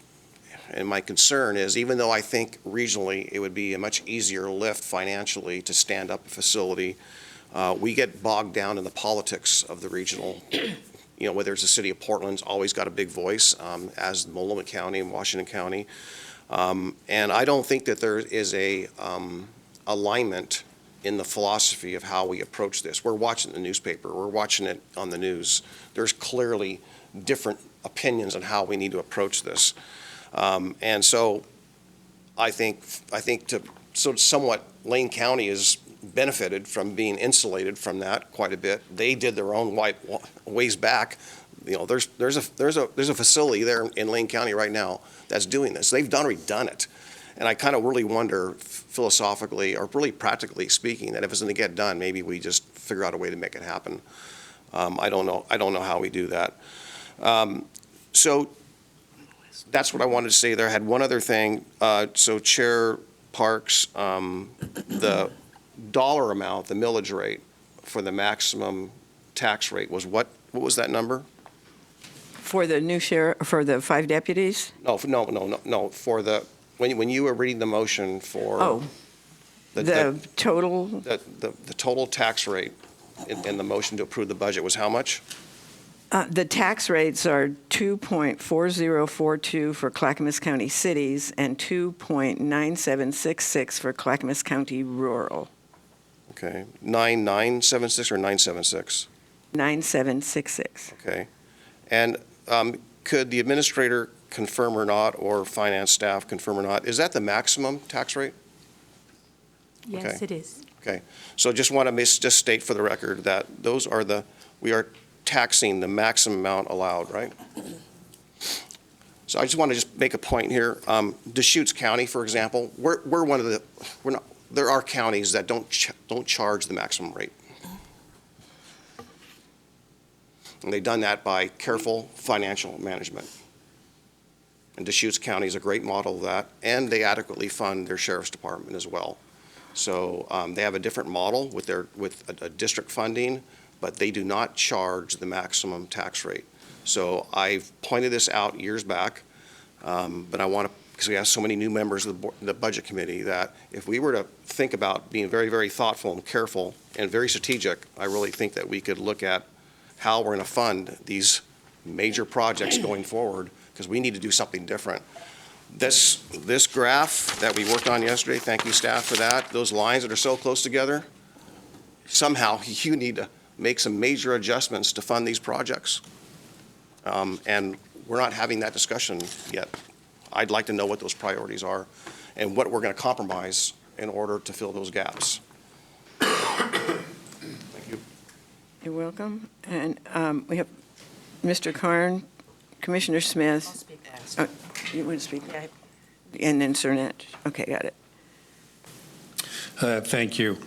and my concern is, even though I think regionally it would be a much easier lift financially to stand up a facility, we get bogged down in the politics of the regional. Whether it's the city of Portland's always got a big voice, as Multnomah County and Washington County. And I don't think that there is a alignment in the philosophy of how we approach this. We're watching the newspaper, we're watching it on the news. There's clearly different opinions on how we need to approach this. And so I think somewhat Lane County is benefited from being insulated from that quite a bit. They did their own ways back. There's a facility there in Lane County right now that's doing this. They've already done it. And I kind of really wonder, philosophically or really practically speaking, that if it's going to get done, maybe we just figure out a way to make it happen. I don't know how we do that. So that's what I wanted to say there. I had one other thing. So Chair Parks, the dollar amount, the millage rate for the maximum tax rate was what? What was that number? For the new sheriff, for the 5 deputies? No. For the when you were reading the motion for the total. The total tax rate in the motion to approve the budget was how much? The tax rates are 2.4042 for Clackamas County cities and 2.9766 for Clackamas County rural. Okay, 9976 or 976? 9766. Okay, and could the administrator confirm or not, or finance staff confirm or not, is that the maximum tax rate? Yes, Okay. it is. Okay, so just want to just state for the record that those are we are taxing the maximum amount allowed, right? So I just want to just make a point here. Deschutes County, for example, we're one of there are counties that don't charge the maximum rate. And they've done that by careful financial management. And Deschutes County is a great model of that, and they adequately fund their sheriff's department as well. So they have a different model with a district funding, but they do not charge the maximum tax rate. So I've pointed this out years back, but I want to, because we have so many new members of the Budget Committee, that if we were to think about being very, very thoughtful and careful and very strategic, I really think that we could look at how we're going to fund these major projects going forward, because we need to do something different. This graph that we worked on yesterday, thank you, staff, for that, those lines that are so close together, somehow you need to make some major adjustments to fund these projects. And we're not having that discussion yet. I'd like to know what those priorities are and what we're going to compromise in order to fill those gaps. Thank you. You're welcome. And we have Mr. Karn, Commissioner Smith. I'll speak last. Oh, you want to speak? Yeah. And then Cernat. Okay, got it. Thank you.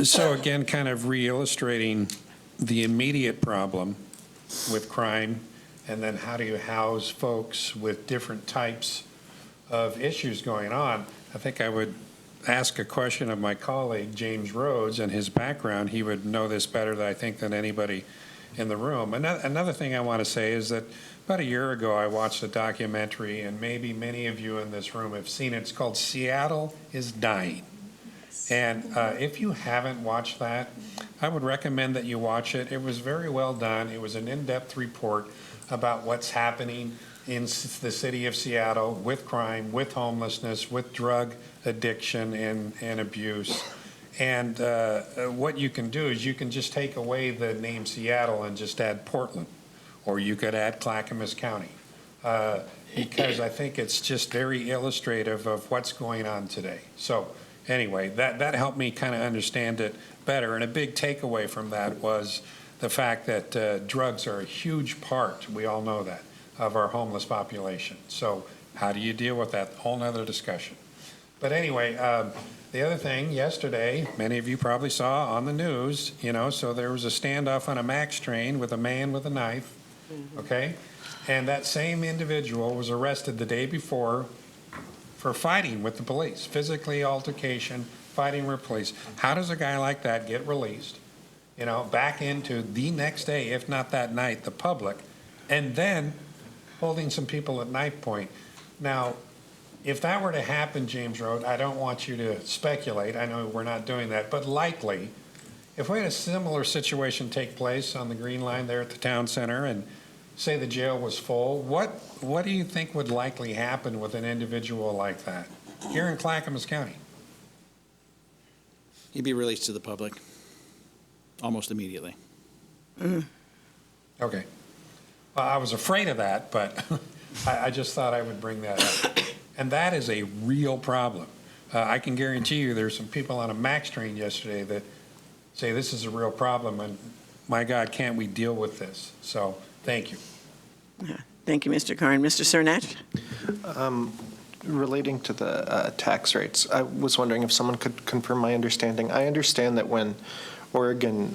So again, kind of re-illustrating the immediate problem with crime, and then how do you house folks with different types of issues going on. I think I would ask a question of my colleague, James Rhodes, and his background. He would know this better, I think, than anybody in the room. Another thing I want to say is that about a year ago, I watched a documentary, and maybe many of you in this room have seen it. It's called Seattle is Dying. And if you haven't watched that, I would recommend that you watch it. It was very well done. It was an in-depth report about what's happening in the city of Seattle with crime, with homelessness, with drug addiction and abuse. And what you can do is you can just take away the name Seattle and just add Portland, or you could add Clackamas County, because I think it's just very illustrative of what's going on today. So anyway, that helped me kind of understand it better. And a big takeaway from that was the fact that drugs are a huge part, we all know that, of our homeless population. So how do you deal with that? Whole nother discussion. But anyway, the other thing, yesterday, many of you probably saw on the news, so there was a standoff on a MAX train with a man with a knife, okay? And that same individual was arrested the day before for fighting with the police, physically altercation, fighting with police. How does a guy like that get released, back into the next day, if not that night, the public, and then holding some people at knife point? Now, if that were to happen, James Road, I don't want you to speculate. I know we're not doing that, but likely, if we had a similar situation take place on the Green Line there at the town center, and say the jail was full, what do you think would likely happen with an individual like that here in Clackamas County? He'd be released to the public almost immediately. Okay. Well, I was afraid of that, but I just thought I would bring that up. And that is a real problem. I can guarantee you there's some people on a MAX train yesterday that say this is a real problem, and my God, can't we deal with this? So thank you. Thank you, Mr. Karn. Mr. Cernat? Relating to the tax rates, I was wondering if someone could confirm my understanding. I understand that when Oregon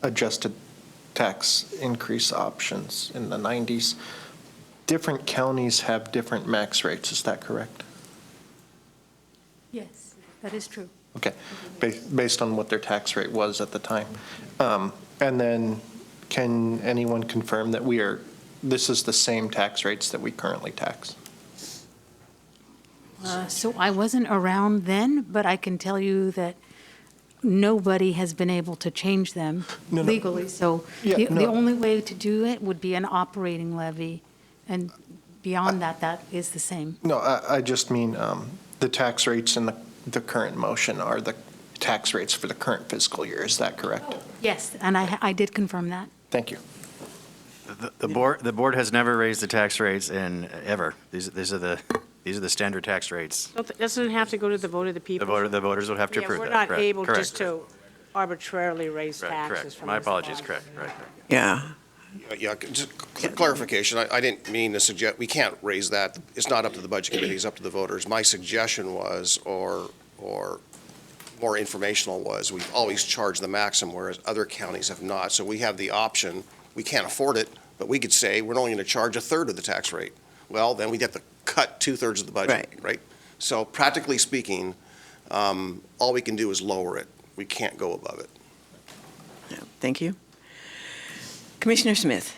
adjusted tax increase options in the 90s, different counties have different max rates. Is that correct? Yes, that is true. Okay, based on what their tax rate was at the time. And then can anyone confirm that this is the same tax rates that we currently tax? So I wasn't around then, but I can tell you that nobody has been able to change them No. legally. So Yeah, the no. only way to do it would be an operating levy, and beyond that is the same. No, I just mean the tax rates in the current motion are the tax rates for the current fiscal year. Is that correct? Yes, and I did confirm that. Thank you. The board has never raised the tax rates in ever. These are the These are the standard tax rates. Doesn't it have to go to the vote of the people? The voters would have to Yeah, approve that. we're not Correct, able correct, just to arbitrarily raise correct, taxes correct. from My this apologies, body. correct, right. Yeah. Yeah, just clarification, I didn't mean to suggest, we can't raise that. It's not up to the budget committee, it's up to the voters. My suggestion was, or more informational was, we've always charged the maximum, whereas other counties have not. So we have the option, we can't afford it, but we could say, we're only going to charge a third of the tax rate. Well, then we'd have to cut 2/3 of the budget, right? So practically speaking, all we can do is lower it. We can't go above it. Yeah, thank you. Commissioner Smith.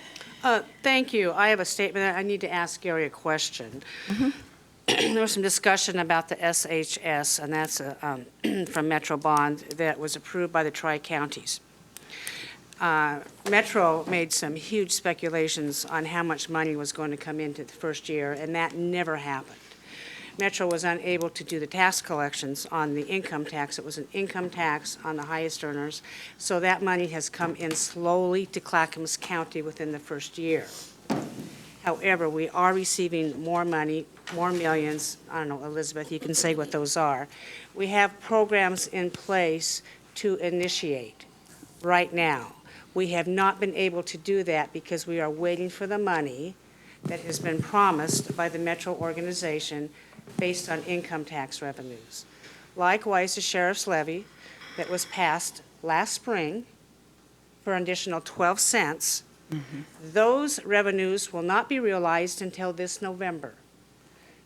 Thank you. I have a statement. I need to ask Gary a question. There was some discussion about the SHS, and that's from Metro Bond that was approved by the tri-counties. Metro made some huge speculations on how much money was going to come into the first year, and that never happened. Metro was unable to do the tax collections on the income tax. It was an income tax on the highest earners, so that money has come in slowly to Clackamas County within the first year. However, we are receiving more money, more millions. I don't know, Elizabeth, you can say what those are. We have programs in place to initiate right now. We have not been able to do that because we are waiting for the money that has been promised by the Metro organization based on income tax revenues. Likewise, the sheriff's levy that was passed last spring for an additional 12 cents, those revenues will not be realized until this November.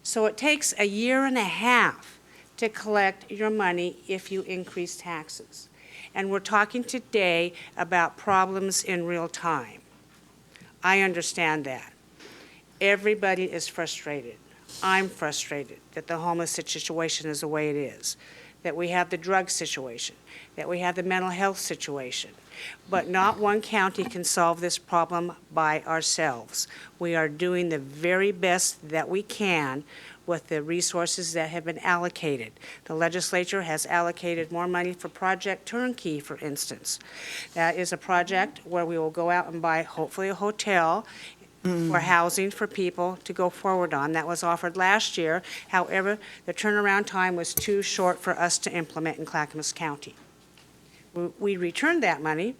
So it takes a year and a half to collect your money if you increase taxes. And we're talking today about problems in real time. I understand that. Everybody is frustrated. I'm frustrated that the homeless situation is the way it is, that we have the drug situation, that we have the mental health situation. But not one county can solve this problem by ourselves. We are doing the very best that we can with the resources that have been allocated. The legislature has allocated more money for Project Turnkey, for instance. That is a project where we will go out and buy, hopefully, a hotel for housing for people to go forward on. That was offered last year. However, the turnaround time was too short for us to implement in Clackamas County. We returned that money,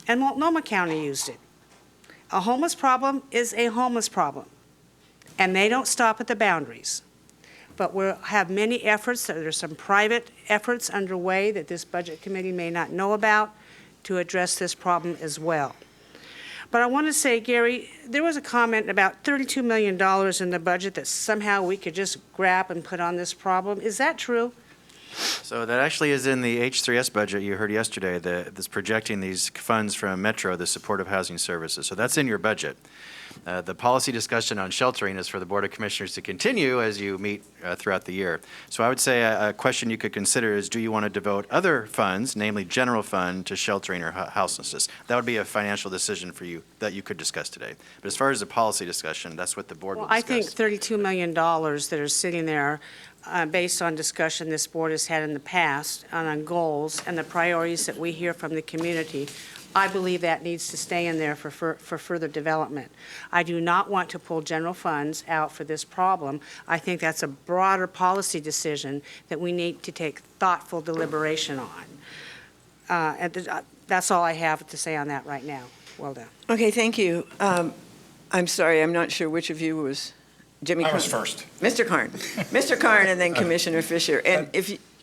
and Multnomah County used it. A homeless problem is a homeless problem, and they don't stop at the boundaries. But we'll have many efforts. There's some private efforts underway that this budget committee may not know about to address this problem as well. But I want to say, Gary, there was a comment about $32 million in the budget that somehow we could just grab and put on this problem. Is that true? So that actually is in the H3S budget you heard yesterday, that's projecting these funds from Metro, the supportive housing services. So that's in your budget. The policy discussion on sheltering is for the Board of Commissioners to continue as you meet throughout the year. So I would say a question you could consider is, do you want to devote other funds, namely general fund, to sheltering or houselessness? That would be a financial decision for you that you could discuss today. But as far as the policy discussion, that's what the board will Well, discuss. I think $32 million that are sitting there based on discussion this board has had in the past on goals and the priorities that we hear from the community, I believe that needs to stay in there for further development. I do not want to pull general funds out for this problem. I think that's a broader policy decision that we need to take thoughtful deliberation on. That's all I have to say on that right now. Well done. Okay, thank you. I'm sorry, I'm not sure which of you was Jimmy. I was Carn? first. Mr. Carn. Mr. Carn and then Commissioner Fisher. And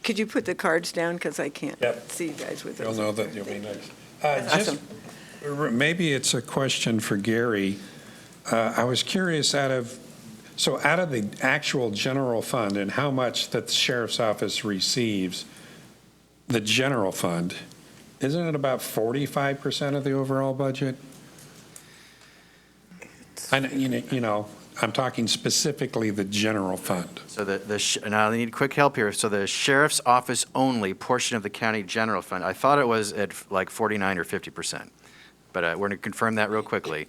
could you put the cards down because I can't see you guys with You'll those. know that you'll be next. Awesome. Maybe it's a question for Gary. I was curious out of the actual general fund and how much that the sheriff's office receives, the general fund, isn't it about 45% of the overall budget? I'm talking specifically the general fund. So now I need quick help here. So the sheriff's office only portion of the county general fund, I thought it was at like 49 or 50%. but we're going to confirm that real quickly.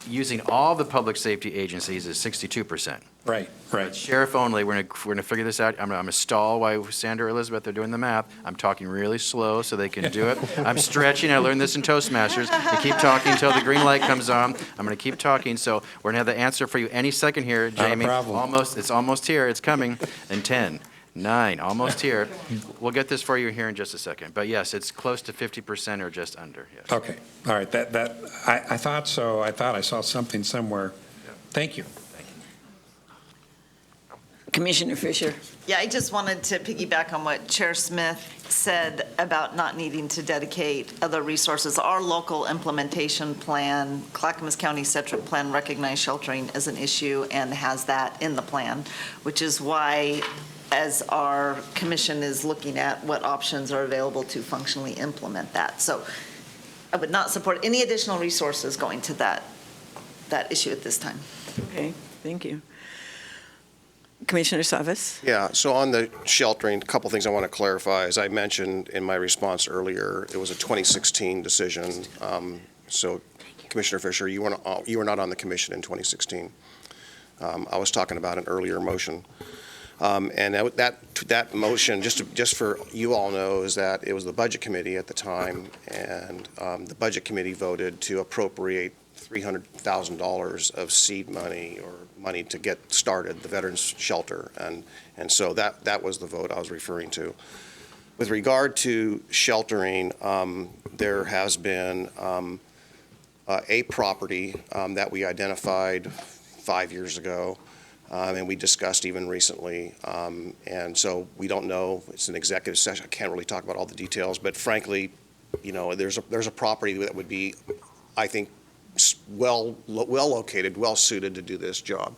Using all the public safety agencies is 62%. Right, right. Sheriff only, we're gonna figure this out. I'm gonna stall while Sandra or Elizabeth are doing the math. I'm talking really slow so they can do it. I'm stretching, I learned this in Toastmasters. You keep talking until the green light comes on. I'm gonna keep talking, so we're gonna have the answer for you any second here, Not a Jamie. problem. It's almost here, it's coming. In 10, 9, almost here. We'll get this for you here in just a second. But yes, it's close to 50% or just under, yes. Okay, all right, I thought so. I thought I saw something somewhere. Thank you. Commissioner Fisher? Yeah, I just wanted to piggyback on what Chair Smith said about not needing to dedicate other resources. Our local implementation plan, Clackamas County Central Plan, recognized sheltering as an issue and has that in the plan, which is why, as our commission is looking at what options are available to functionally implement that. So I would not support any additional resources going to that issue at this time. Okay, thank you. Commissioner Savas? Yeah, so on the sheltering, a couple things I want to clarify. As I mentioned in my response earlier, it was a 2016 decision. So Commissioner Fisher, you were not on the commission in 2016. I was talking about an earlier motion. And that motion, just for you all know, is that it was the Budget Committee at the time, and the Budget Committee voted to appropriate $300,000 of seed money or money to get started, the Veterans Shelter. And so that was the vote I was referring to. With regard to sheltering, there has been a property that we identified 5 years ago, and we discussed even recently. And so we don't know. It's an executive session. I can't really talk about all the details, but frankly, you know, there's a property that would be, I think, well located, well suited to do this job.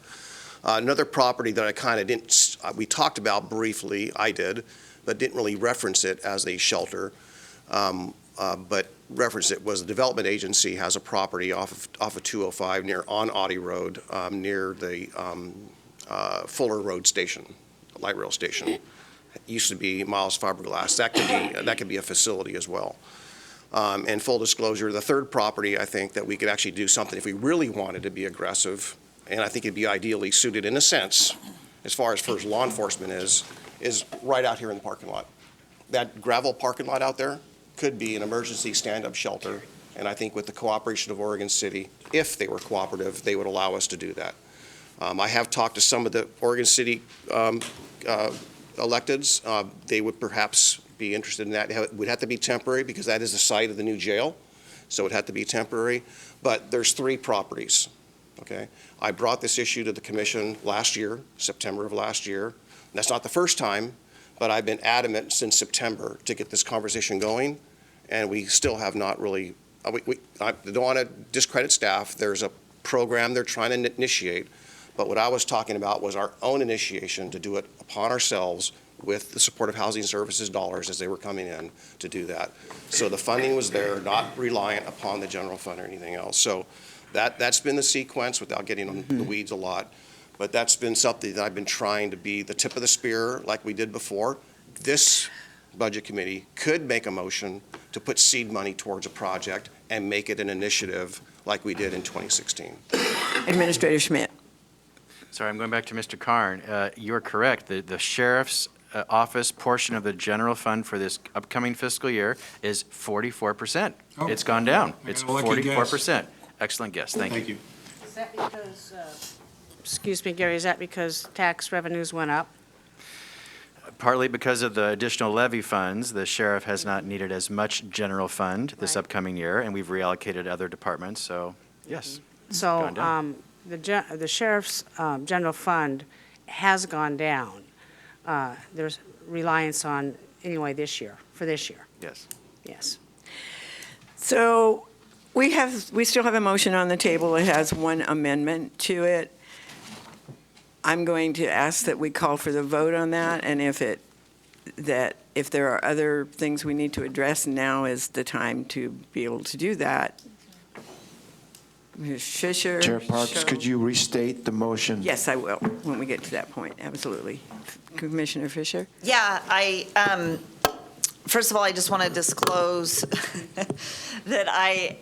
Another property that I kind of didn't, we talked about briefly, I did, but didn't really reference it as a shelter, but reference it was the Development Agency has a property off of 205 on Audie Road, near the Fuller Road Station, light rail station. It used to be Miles Fiberglass. That could be a facility as well. And full disclosure, the third property, I think that we could actually do something if we really wanted to be aggressive, and I think it'd be ideally suited in a sense, as far as first law enforcement is right out here in the parking lot. That gravel parking lot out there could be an emergency stand-up shelter, and I think with the cooperation of Oregon City, if they were cooperative, they would allow us to do that. I have talked to some of the Oregon City electeds. They would perhaps be interested in that. It would have to be temporary because that is the site of the new jail, so it had to be temporary. But there's 3 properties, okay? I brought this issue to the commission last year, September of last year. That's not the first time, but I've been adamant since September to get this conversation going, and we still have not really, I don't want to discredit staff. There's a program they're trying to initiate, but what I was talking about was our own initiation to do it upon ourselves with the supportive housing services dollars as they were coming in to do that. So the funding was there, not reliant upon the general fund or anything else. So that's been the sequence without getting on the weeds a lot. But that's been something that I've been trying to be the tip of the spear like we did before. This Budget Committee could make a motion to put seed money towards a project and make it an initiative like we did in 2016. Administrator Schmidt? Sorry, I'm going back to Mr. Karn. You're correct. The sheriff's office portion of the general fund for this upcoming fiscal year is 44%. Oh, It's gone down. I got It's a lucky guess. 44%. Excellent guess. Thank you. Is that because, excuse me, Gary, is that because tax revenues went up? Partly because of the additional levy funds, the sheriff has not needed as much general fund this Right. upcoming year, and we've reallocated other departments, so yes. So Gone down. the sheriff's general fund has gone down. There's reliance on, anyway, for this year, Yes. yes. So we still have a motion on the table. It has one amendment to it. I'm going to ask that we call for the vote on that, and if there are other things we need to address, now is the time to be able to do that. Ms. Fisher? Chair Parks, Show- could you restate the motion? Yes, I will, when we get to that point, absolutely. Commissioner Fisher? Yeah, First of all, I just want to disclose that I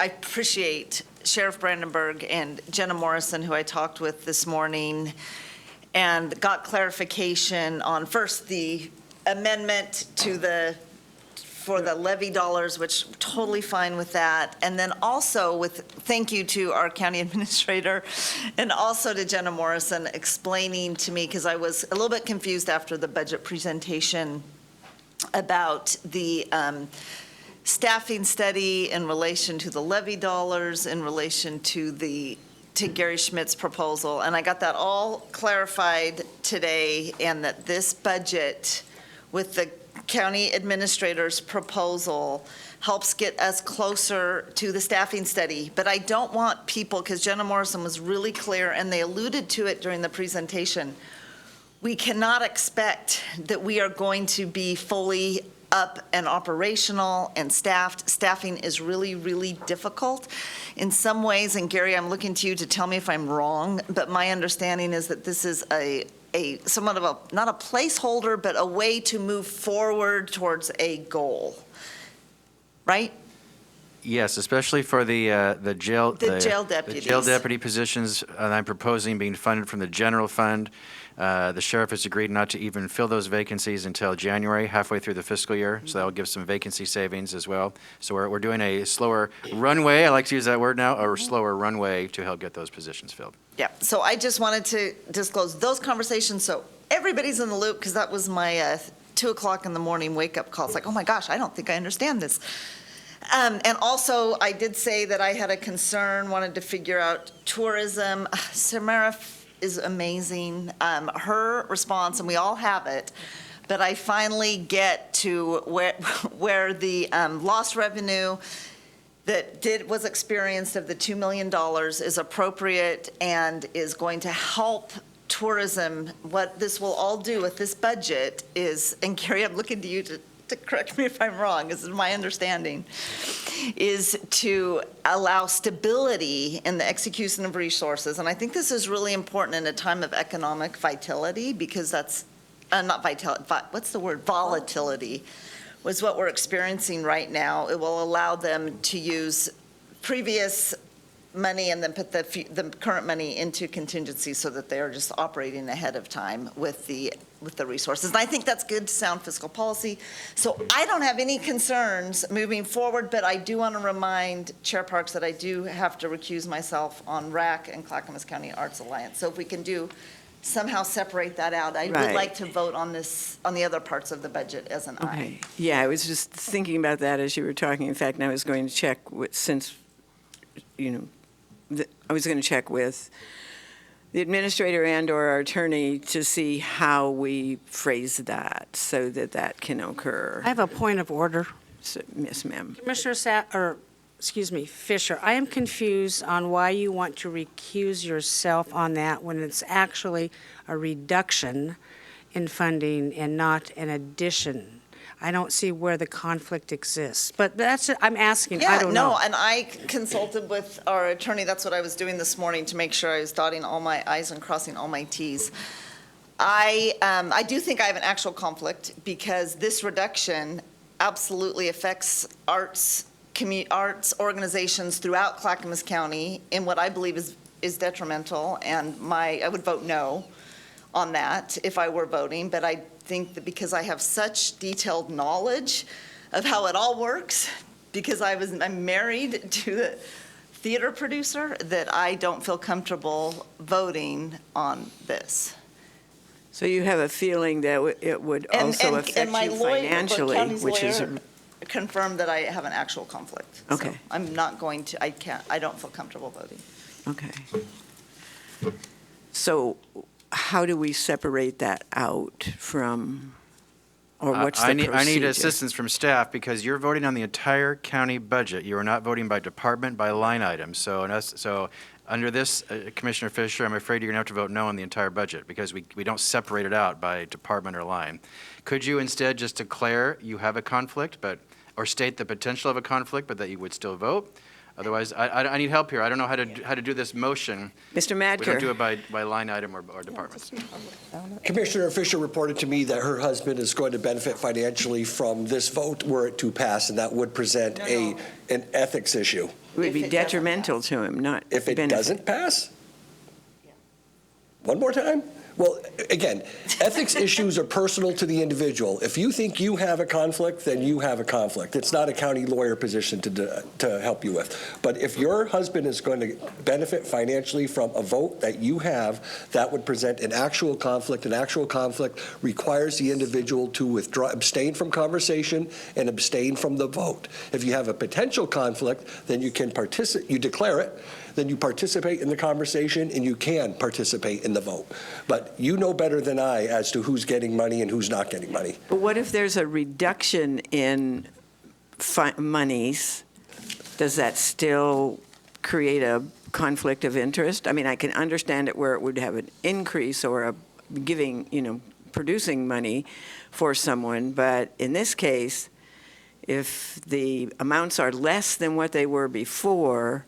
appreciate Sheriff Brandenburg and Jenna Morrison, who I talked with this morning, and got clarification on first the amendment for the levy dollars, which totally fine with that. And then also thank you to our county administrator and also to Jenna Morrison explaining to me, because I was a little bit confused after the budget presentation about the staffing study in relation to the levy dollars, in relation to Gary Schmidt's proposal. And I got that all clarified today, and that this budget with the county administrator's proposal helps get us closer to the staffing study. But I don't want people, because Jenna Morrison was really clear, and they alluded to it during the presentation, we cannot expect that we are going to be fully up and operational and staffed. Staffing is really, really difficult in some ways. And Gary, I'm looking to you to tell me if I'm wrong, but my understanding is that this is somewhat of a, not a placeholder, but a way to move forward towards a goal, right? Yes, especially for the jail. The jail deputies. The jail deputy positions I'm proposing being funded from the general fund. The sheriff has agreed not to even fill those vacancies until January, halfway through the fiscal year, so that will give some vacancy savings as well. So we're doing a slower runway, I like to use that word now, a slower runway to help get those positions filled. Yeah, so I just wanted to disclose those conversations so everybody's in the loop, because that was my 2 o'clock in the morning wake-up call. It's like, oh my gosh, I don't think I understand this. And also, I did say that I had a concern, wanted to figure out tourism. Samara is amazing. Her response, and we all have it, but I finally get to where the lost revenue that was experienced of the $2 million is appropriate and is going to help tourism. What this will all do with this budget is, and Gary, I'm looking to you to correct me if I'm wrong, this is my understanding, is to allow stability in the execution of resources. And I think this is really important in a time of economic vitality, because that's, not vitality, what's the word? Volatility was what we're experiencing right now. It will allow them to use previous money and then put the current money into contingency so that they are just operating ahead of time with the resources. And I think that's good, sound fiscal policy. So I don't have any concerns moving forward, but I do want to remind Chair Parks that I do have to recuse myself on RAC and Clackamas County Arts Alliance. So if we can somehow separate that out, I would like to vote on the other parts of the budget as an aye. Okay. Yeah, I was just thinking about that as you were talking. In fact, I was going to check since, I was going to check with the administrator and/or our attorney to see how we phrase that so that that can occur. I have a point of order. So, yes, ma'am. Commissioner Fisher, I am confused on why you want to recuse yourself on that when it's actually a reduction in funding and not an addition. I don't see where the conflict exists, but I'm asking, I don't know. Yeah, no, and I consulted with our attorney, that's what I was doing this morning to make sure I was dotting all my i's and crossing all my t's. I do think I have an actual conflict, because this reduction absolutely affects arts organizations throughout Clackamas County in what I believe is detrimental, and I would vote no on that if I were voting, but I think that because I have such detailed knowledge of how it all works, because I'm married to the theater producer, that I don't feel comfortable voting on this. So you have a feeling that it would also affect you financially, which is confirmed that I have an actual conflict. So okay. I'm not going to. I don't feel comfortable voting. okay. So how do we separate that out from, or what's the procedure? I need assistance from staff, because you're voting on the entire county budget. You are not voting by department, by line item. So under this, Commissioner Fisher, I'm afraid you're going to have to vote no on the entire budget, because we don't separate it out by department or line. Could you instead just declare you have a conflict, or state the potential of a conflict, but that you would still vote? Otherwise, I need help here. I don't know how to do this motion. Mr. We don't do Madker. it by line item or departments. Commissioner Fisher reported to me that her husband is going to benefit financially from this vote were it to pass, and that would present an ethics issue. It would If be it doesn't detrimental to him, not If it benefit. doesn't pass? One more time? Well, again, ethics issues are personal to the individual. If you think you have a conflict, then you have a conflict. It's not a county lawyer position to help you with. But if your husband is going to benefit financially from a vote that you have, that would present an actual conflict. An actual conflict requires the individual to withdraw, abstain from conversation and abstain from the vote. If you have a potential conflict, then you can participate, you declare it, then you participate in the conversation and you can participate in the vote. But you know better than I as to who's getting money and who's not getting money. But what if there's a reduction in monies? Does that still create a conflict of interest? I mean, I can understand it where it would have an increase or a giving, producing money for someone, but in this case, if the amounts are less than what they were before,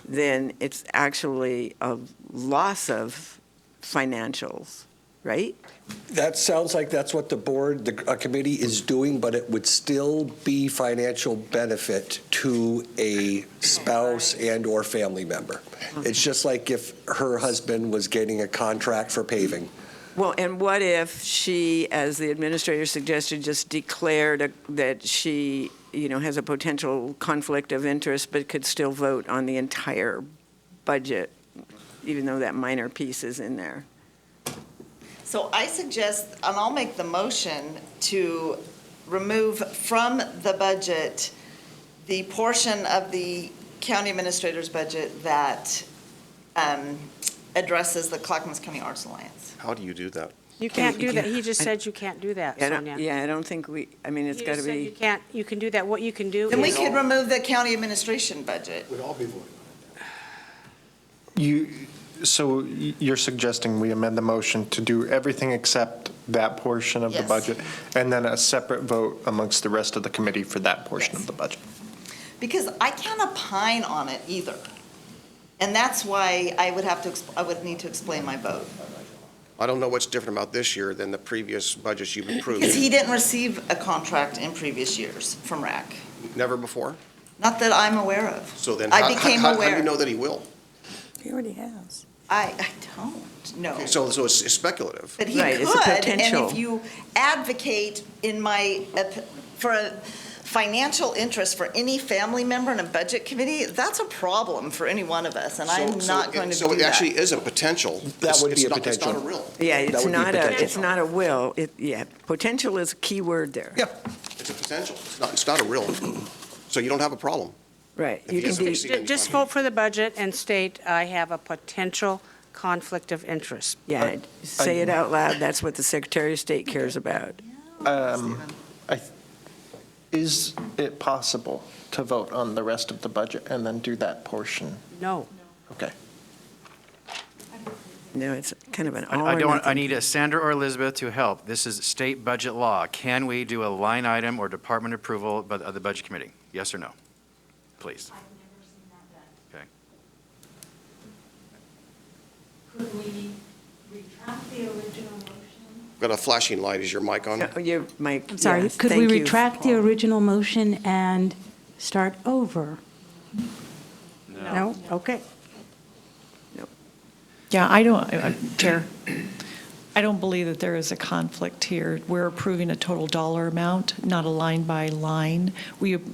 then it's actually a loss of financials, right? That sounds like that's what the board, a committee is doing, but it would still be financial benefit to a spouse and/or family member. It's just like if her husband was getting a contract for paving. Well, and what if she, as the administrator suggested, just declared that she, has a potential conflict of interest, but could still vote on the entire budget, even though that minor piece is in there? So I suggest, and I'll make the motion to remove from the budget the portion of the county administrator's budget that addresses the Clackamas County Arts Alliance. How do you do that? You can't do that. He just said you can't do that, Sonia. Yeah, I don't think it's He got to just said be. you can't, you can do that. What you can do Then we is, could remove the county administration budget. We'd all be voting. So you're suggesting we amend the motion to do everything except that portion of the Yes. budget, and then a separate vote amongst the rest of the committee for that portion of the budget? Because I can't opine on it either. And that's why I would need to explain my vote. I don't know what's different about this year than the previous budgets you've approved. Because he didn't receive a contract in previous years from RAC. Never before? Not that I'm aware of. So then I how became do aware. you know that he will? He already has. I don't know. So it's speculative. But he Right, it's a could, and potential. if you advocate for a financial interest for any family member in a budget committee, that's a problem for any one of us, and I'm not going to do So it that. actually is a potential. That would be a It's potential. not a real. Yeah, That it's would be not potential. it's not a will. Potential is a key word there. Yeah. It's a potential. It's not a real. So you don't have a problem. Right. If You he can doesn't be, receive any just funding. vote for the budget and state, I have a potential conflict of interest. yeah, say it out loud. That's what the Secretary of State cares about. Is it possible to vote on the rest of the budget and then do that portion? No. Okay. No, it's kind of an all or I nothing. need a Sandra or Elizabeth to help. This is state budget law. Can we do a line item or department approval by the budget committee? Yes or no? Please. I've never seen that done. Okay. Could we retract the original motion? Got a flashing light. Is your mic on? Your mic. I'm sorry, yes, could we thank you. retract the original motion and start over? No? Okay. Yeah, I don't, Chair, I don't believe that there is a conflict here. We're approving a total dollar amount, not a line by line. The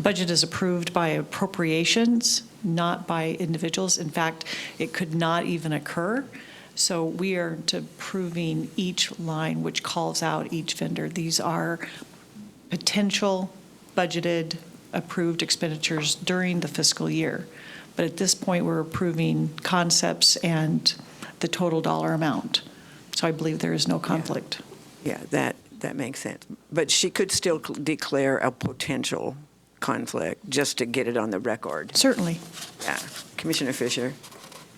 budget is approved by appropriations, not by individuals. In fact, it could not even occur. So we are approving each line, which calls out each vendor. These are potential budgeted, approved expenditures during the fiscal year. But at this point, we're approving concepts and the total dollar amount. So I believe there is no conflict. Yeah, that makes sense. But she could still declare a potential conflict just to get it on the record. Certainly. Yeah. Commissioner Fisher?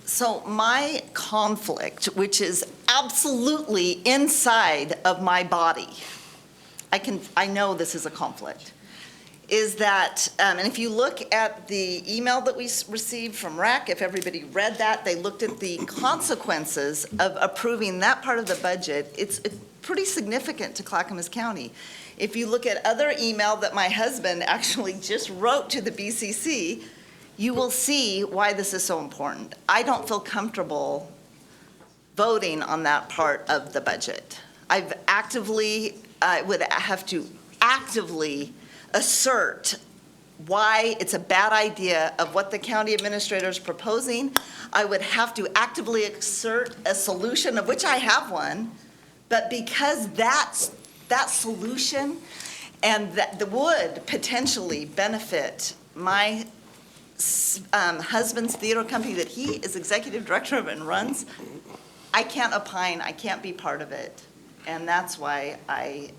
So my conflict, which is absolutely inside of my body, I know this is a conflict, is that, and if you look at the email that we received from RAC, if everybody read that, they looked at the consequences of approving that part of the budget. It's pretty significant to Clackamas County. If you look at other email that my husband actually just wrote to the BCC, you will see why this is so important. I don't feel comfortable voting on that part of the budget. I would have to actively assert why it's a bad idea of what the county administrator is proposing. I would have to actively assert a solution, of which I have one, but because that solution and that would potentially benefit my husband's theater company that he is executive director of and runs, I can't opine, I can't be part of it. And that's why I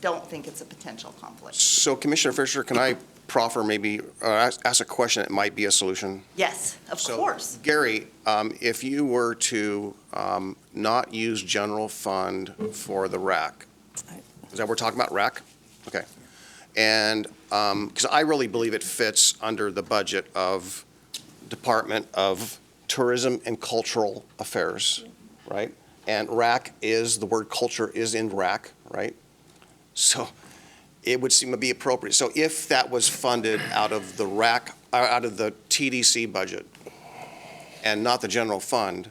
don't think it's a potential conflict. So Commissioner Fisher, can I proffer maybe, ask a question that might be a solution? Yes, of course. Gary, if you were to not use general fund for the RAC, is that what we're talking about, RAC? Okay. And, because I really believe it fits under the budget of Department of Tourism and Cultural Affairs, right? And RAC is, the word culture is in RAC, right? So it would seem to be appropriate. So if that was funded out of the RAC, out of the TDC budget and not the general fund,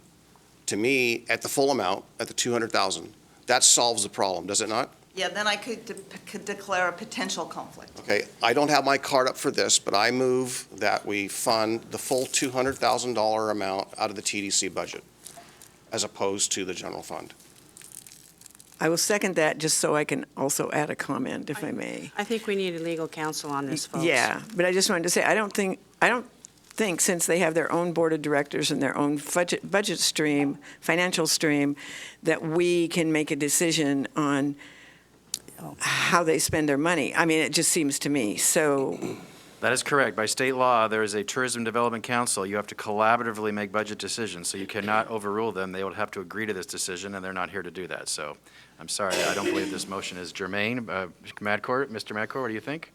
to me, at the full amount, at the 200,000, that solves the problem, does it not? Yeah, then I could declare a potential conflict. Okay, I don't have my card up for this, but I move that we fund the full $200,000 amount out of the TDC budget as opposed to the general fund. I will second that, just so I can also add a comment, if I may. I think we need legal counsel on this, folks. Yeah, but I just wanted to say, I don't think since they have their own board of directors and their own budget stream, financial stream, that we can make a decision on how they spend their money. I mean, it just seems to me, so. That is correct. By state law, there is a Tourism Development Council. You have to collaboratively make budget decisions, so you cannot overrule them. They would have to agree to this decision, and they're not here to do that. So I'm sorry, I don't believe this motion is germane. Mr. Madcourt, what do you think?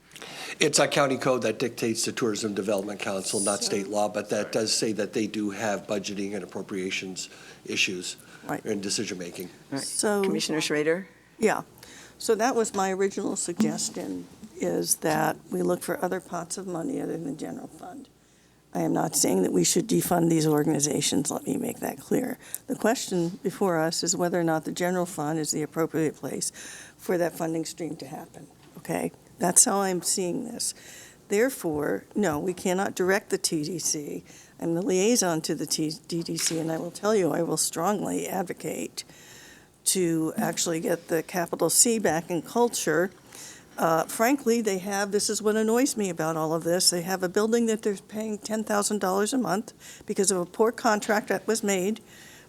It's a county code that dictates the Tourism Development Council, not state law, but that does say that they do have budgeting and appropriations issues Right. in decision-making. Right. So, Commissioner Schrader? yeah. So that was my original suggestion, is that we look for other pots of money other than the general fund. I am not saying that we should defund these organizations, let me make that clear. The question before us is whether or not the general fund is the appropriate place for that funding stream to happen, okay? That's how I'm seeing this. Therefore, no, we cannot direct the TDC. I'm the liaison to the TDC, and I will tell you, I will strongly advocate to actually get the capital C back in culture. Frankly, they have, this is what annoys me about all of this, they have a building that they're paying $10,000 a month because of a poor contract that was made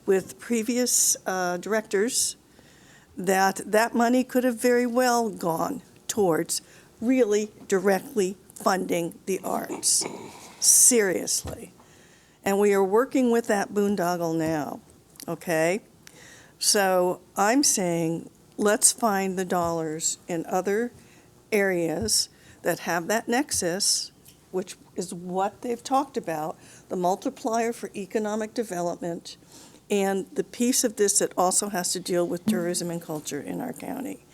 with previous directors, that money could have very well gone towards really directly funding the arts. Seriously. And we are working with that boondoggle now, okay? So I'm saying, let's find the dollars in other areas that have that nexus, which is what they've talked about, the multiplier for economic development, and the piece of this that also has to deal with tourism and culture in our county.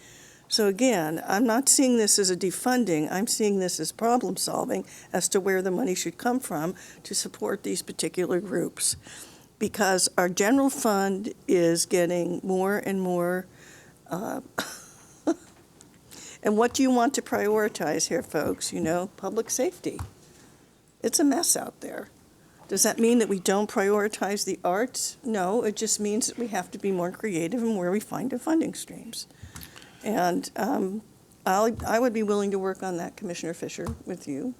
So again, I'm not seeing this as a defunding, I'm seeing this as problem solving as to where the money should come from to support these particular groups. Because our general fund is getting more and more, and what do you want to prioritize here, folks? You know, public safety. It's a mess out there. Does that mean that we don't prioritize the arts? No, it just means that we have to be more creative in where we find the funding streams. And I would be willing to work on that, Commissioner Fisher, with you.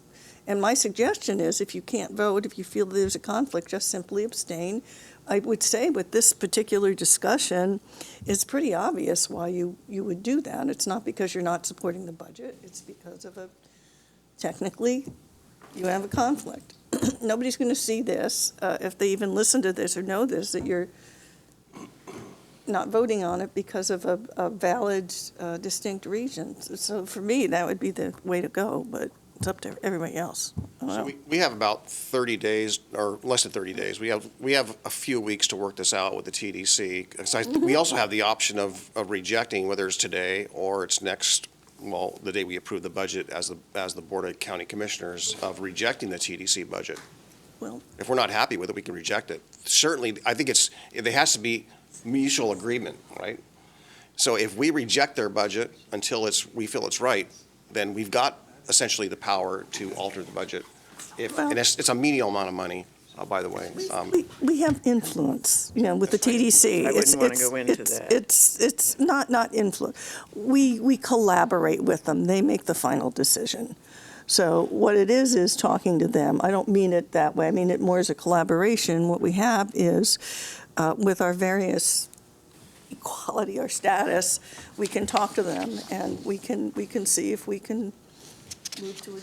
And my suggestion is, if you can't vote, if you feel there's a conflict, just simply abstain. I would say with this particular discussion, it's pretty obvious why you would do that. It's not because you're not supporting the budget. It's because of technically, you have a conflict. Nobody's going to see this, if they even listen to this or know this, that you're not voting on it because of a valid, distinct reason. So for me, that would be the way to go, but it's up to everybody else. I don't So know. we have about 30 days, or less than 30 days. We have a few weeks to work this out with the TDC. 'Cause we also have the option of rejecting, whether it's today or it's next, well, the day we approve the budget as the Board of County Commissioners, of rejecting the TDC budget. Well- If we're not happy with it, we can reject it. Certainly, I think there has to be mutual agreement, right? So if we reject their budget until we feel it's right, then we've got essentially the power to alter the budget. And it's a menial amount of money, by the way. We have influence, with the TDC. I wouldn't want to go into that. It's not influence. We collaborate with them. They make the final decision. So what it is talking to them. I don't mean it that way. I mean it more as a collaboration. What we have is, with our various equality or status, we can talk to them and we can see if we can move to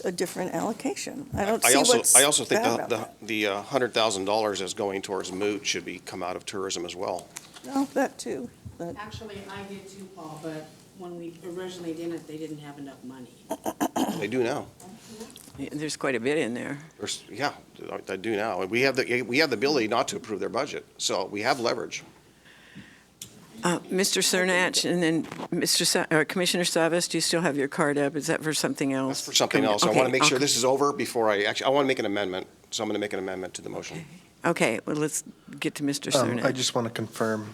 a different allocation. I don't see what's I also think bad about the $100,000 that's going towards moot should come out of tourism as well. that. No, that too. But Actually, I did too, Paul, but when we originally did it, they didn't have enough money. They do now. Yeah, there's quite a bit in there. Yeah, they do now. We have the ability not to approve their budget, so we have leverage. Mr. Cernach, and then Commissioner Savas, do you still have your card up? Is that for something else? That's for something else. I want to make sure this is over before I want to make an amendment, so I'm going to make an amendment to the motion. Okay, well, let's get to Mr. Cernach. I just want to confirm,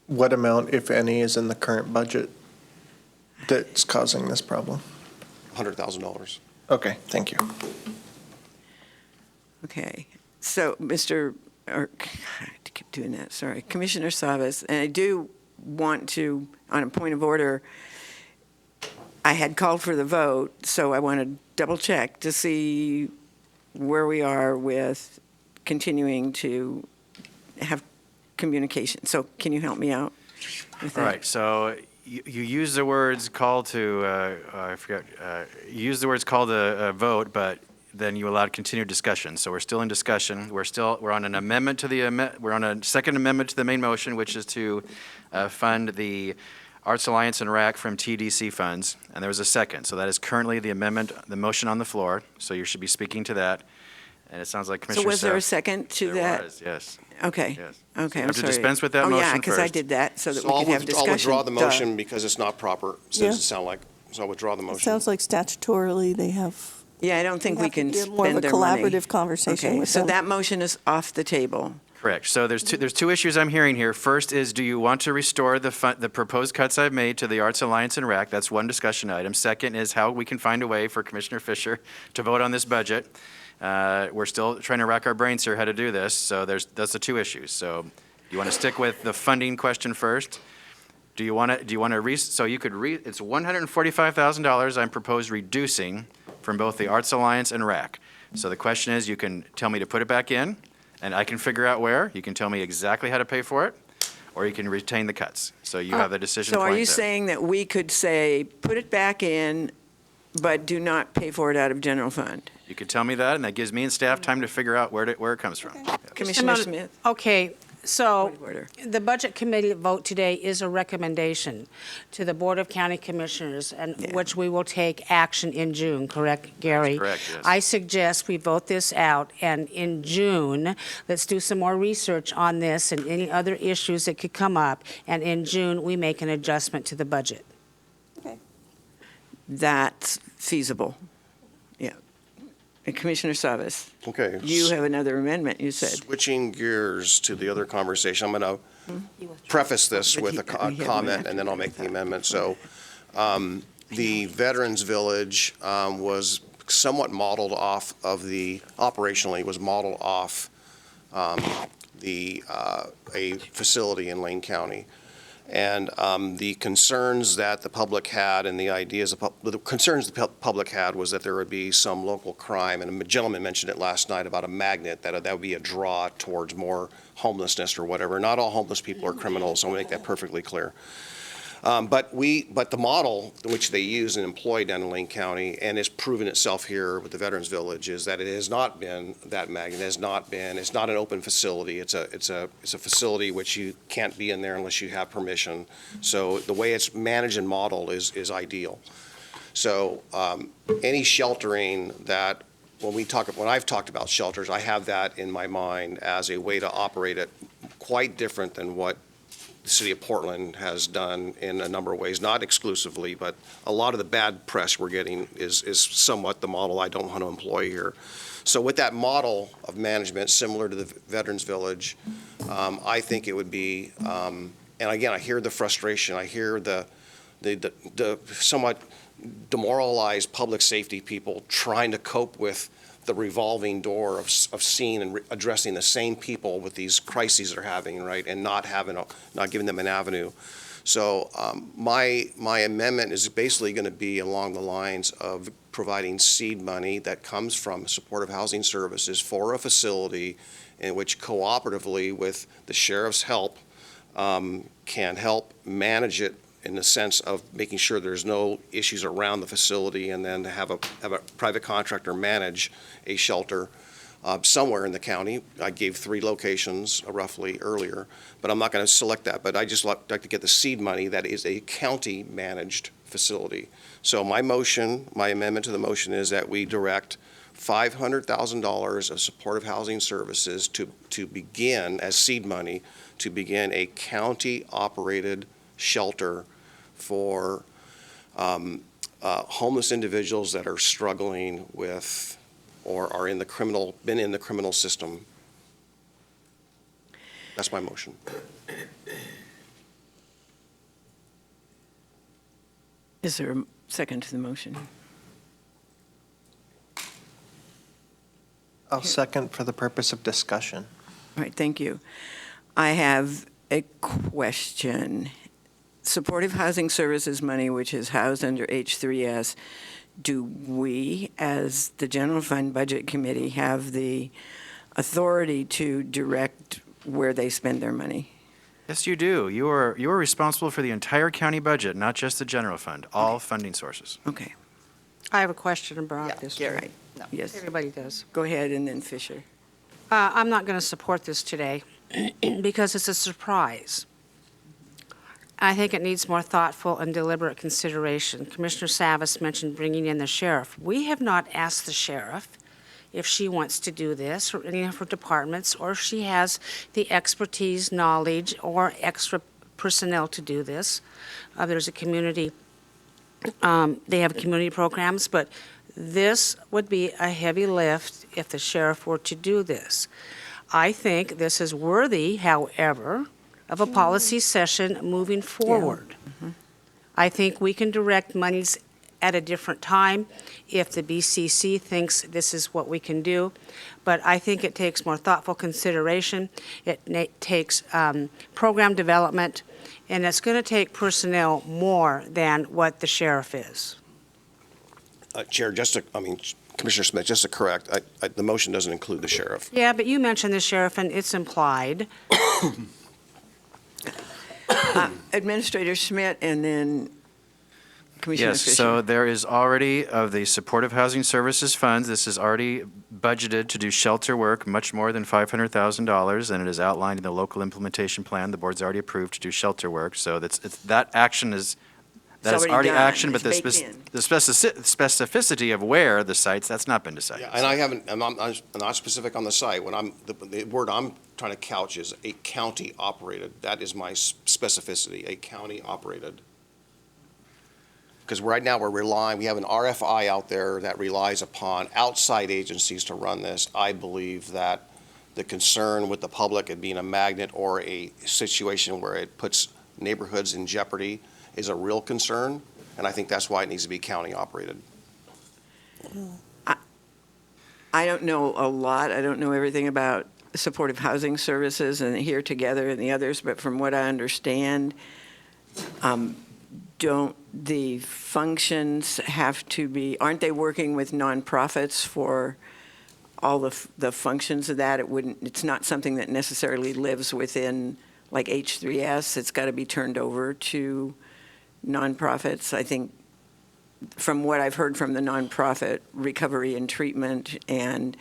what amount, if any, is in the current budget that's causing this problem? $100,000. Okay, thank you. Okay, so I keep doing that, sorry. Commissioner Savas, and I do want to, on a point of order, I had called for the vote, so I want to double check to see where we are with continuing to have communication. So can you help me out with that? All right, so you use the words call to, you use the words call to vote, but then you allowed continued discussion. So we're still in discussion. We're on an amendment to we're on a second amendment to the main motion, which is to fund the Arts Alliance and RAC from TDC funds. And there was a second. So that is currently the amendment, the motion on the floor. So you should be speaking to that. And it sounds like Commissioner So was there a Sapp- second to that? There was, yes. Okay, Yes. okay, You I'm have to sorry. dispense with that Oh, yeah, motion because I first. did that so that So we I'll could have discussion. withdraw the Duh. motion because it's not proper. It Yeah. doesn't sound like, so I'll withdraw the it motion. sounds like statutorily they have. Yeah, I don't think we have to can do more of a spend their money. collaborative conversation Okay, with so them. that motion is off the table. Correct. So there's two issues I'm hearing here. First is, do you want to restore the proposed cuts I've made to the Arts Alliance and RAC? That's one discussion item. Second is how we can find a way for Commissioner Fisher to vote on this budget. We're still trying to rack our brains here how to do this, so that's the two issues. So you want to stick with the funding question first? Do you want to, so you could it's $145,000 I'm proposed reducing from both the Arts Alliance and RAC. So the question is, you can tell me to put it back in, and I can figure out where. You can tell me exactly how to pay for it, or you can retain the cuts. So you have the decision So point are you there. saying that we could say, put it back in, but do not pay for it out of general fund? You could tell me that, and that gives me and staff time to figure out where it comes from. Yeah. Commissioner Just a Smith? Okay, so Point of order. the Budget Committee vote today is a recommendation to the Board of County Commissioners, and Yeah. which we will take action in June, correct, Gary? correct, yes. I suggest we vote this out, and in June, let's do some more research on this and any other issues that could come up, and in June, we make an adjustment to the budget. That's feasible. Yeah. And Commissioner Savas, Okay. you have another amendment, you said. Switching gears to the other conversation, I'm going to preface this But with he- a we have one comment, after and then I'll that, I make the thought. amendment. So the Veterans Village was somewhat modeled off of operationally was modeled off a facility in Lane County. And the concerns that the public had and the ideas, the concerns the public had was that there would be some local crime. And a gentleman mentioned it last night about a magnet, that would be a draw towards more homelessness or whatever. Not all homeless people are criminals, so I want to make that perfectly clear. But the model which they use and employ down in Lane County, and has proven itself here with the Veterans Village, is that it has not been that magnet. It's not an open facility. It's a facility which you can't be in there unless you have permission. So the way it's managed and modeled is ideal. So any sheltering that, when I've talked about shelters, I have that in my mind as a way to operate it quite different than what the city of Portland has done in a number of ways, not exclusively, but a lot of the bad press we're getting is somewhat the model I don't want to employ here. So with that model of management, similar to the Veterans Village, I think it would be, and again, I hear the frustration, I hear the somewhat demoralized public safety people trying to cope with the revolving door of seeing and addressing the same people with these crises they're having, right, and not giving them an avenue. So my amendment is basically going to be along the lines of providing seed money that comes from supportive housing services for a facility in which cooperatively with the sheriff's help can help manage it in the sense of making sure there's no issues around the facility, and then to have a private contractor manage a shelter somewhere in the county. I gave 3 locations roughly earlier, but I'm not going to select that. But I just like to get the seed money that is a county-managed facility. So my amendment to the motion is that we direct $500,000 of supportive housing services to begin, as seed money, to begin a county-operated shelter for homeless individuals that are struggling with or are been in the criminal system. That's my motion. Is there a second to the motion? I'll second for the purpose of discussion. All right, thank you. I have a question. Supportive housing services money, which is housed under H3S, do we, as the General Fund Budget Committee, have the authority to direct where they spend their money? Yes, you do. You are responsible for the entire county budget, not just the general fund, all funding sources. Okay, I have a question about Yeah, this. Gary. right. No. Yes, Everybody does. go ahead, and then Fisher. I'm not going to support this today because it's a surprise. I think it needs more thoughtful and deliberate consideration. Commissioner Savas mentioned bringing in the sheriff. We have not asked the sheriff if she wants to do this, or any of her departments, or if she has the expertise, knowledge, or extra personnel to do this. There's a community, they have community programs, but this would be a heavy lift if the sheriff were to do this. I think this is worthy, however, of a policy session moving forward. I think we can direct monies at a different time if the BCC thinks this is what we can do, but I think it takes more thoughtful consideration. It takes program development, and it's going to take personnel more than what the sheriff is. Chair, Commissioner Smith, just to correct, the motion doesn't include the sheriff. Yeah, but you mentioned the sheriff, and it's implied. Administrator Schmidt, and then Commissioner Yes, Fisher. so there is already, of the supportive housing services funds, this is already budgeted to do shelter work, much more than $500,000, and it is outlined in the local implementation plan. The board's already approved to do shelter work, so that action is, that is already already done. action, but It's the baked in. specificity of where the sites, that's not been decided. Yeah, and I'm not specific on the site. When the word I'm trying to couch is a county operated. That is my specificity, a county operated. Because right now we have an RFI out there that relies upon outside agencies to run this. I believe that the concern with the public it being a magnet or a situation where it puts neighborhoods in jeopardy is a real concern, and I think that's why it needs to be county operated. I don't know a lot. I don't know everything about supportive housing services and Here Together and the others, but from what I understand, don't the functions have to be, aren't they working with nonprofits for all the functions of that? It's not something that necessarily lives within like H3S. It's got to be turned over to nonprofits. I think from what I've heard from the nonprofit recovery and treatment and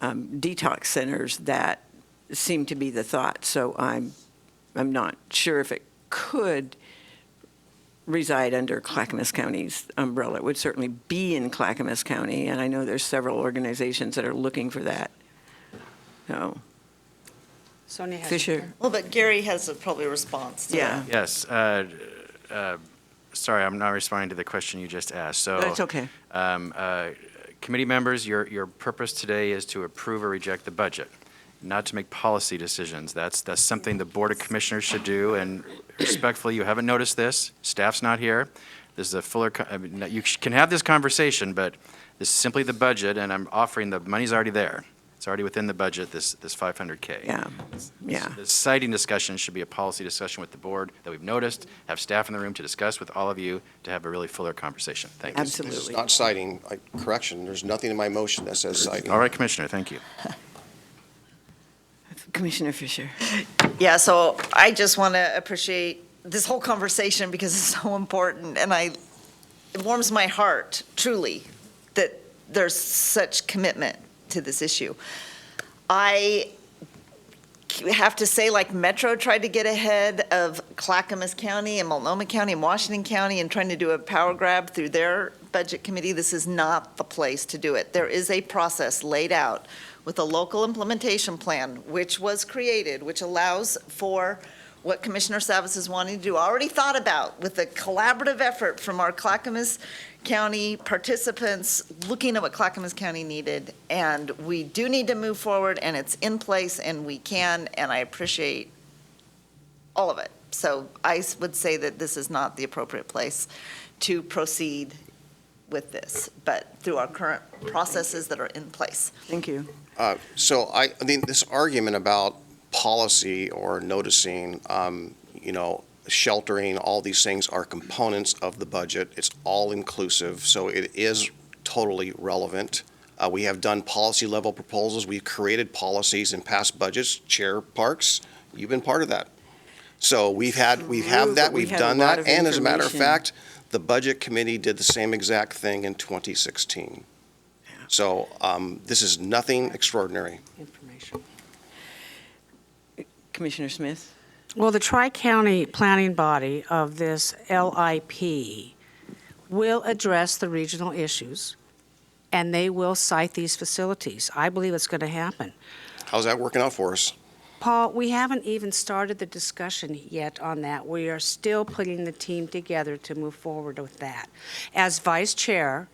detox centers, that seem to be the thought. So I'm not sure if it could reside under Clackamas County's umbrella. It would certainly be in Clackamas County, and I know there's several organizations that are looking for that. So, Sonia has. Fisher. Well, but Gary has probably a response to Yeah. that. Yes. Sorry, I'm not responding to the question you just asked. So That's okay. Committee members, your purpose today is to approve or reject the budget, not to make policy decisions. That's something the Board of Commissioners should do, and respectfully, you haven't noticed this. Staff's not here. This is a fuller, you can have this conversation, but this is simply the budget, and I'm offering the money's already there. It's already within the budget, this $500K. Yeah, yeah. The citing discussion should be a policy discussion with the board that we've noticed, have staff in the room to discuss with all of you to have a really fuller conversation. Thank you. This is Absolutely. not citing, correction, there's nothing in my motion that says citing. All right, Commissioner, thank you. Commissioner Fisher. Yeah, so I just want to appreciate this whole conversation because it's so important, and it warms my heart, truly, that there's such commitment to this issue. I have to say, like Metro tried to get ahead of Clackamas County and Multnomah County and Washington County and trying to do a power grab through their budget committee. This is not the place to do it. There is a process laid out with a local implementation plan, which was created, which allows for what Commissioner Savas is wanting to do, already thought about with a collaborative effort from our Clackamas County participants, looking at what Clackamas County needed. And we do need to move forward, and it's in place, and we can, and I appreciate all of it. So I would say that this is not the appropriate place to proceed with this, but through our current processes that are in place. Thank you. So I mean, this argument about policy or noticing, sheltering, all these things are components of the budget. It's all inclusive, so it is totally relevant. We have done policy level proposals. We've created policies in past budgets. Chair Parks, you've been part of that. So we have that, we've had a done lot that, of and as a matter of information. fact, the Budget Committee did the same exact thing in 2016. So this is nothing extraordinary. Information. Commissioner Smith? Well, the Tri-County Planning Body of this LIP will address the regional issues, and they will cite these facilities. I believe it's going to happen. How's that working out for us? Paul, we haven't even started the discussion yet on that. We are still putting the team together to move forward with that. As vice chair,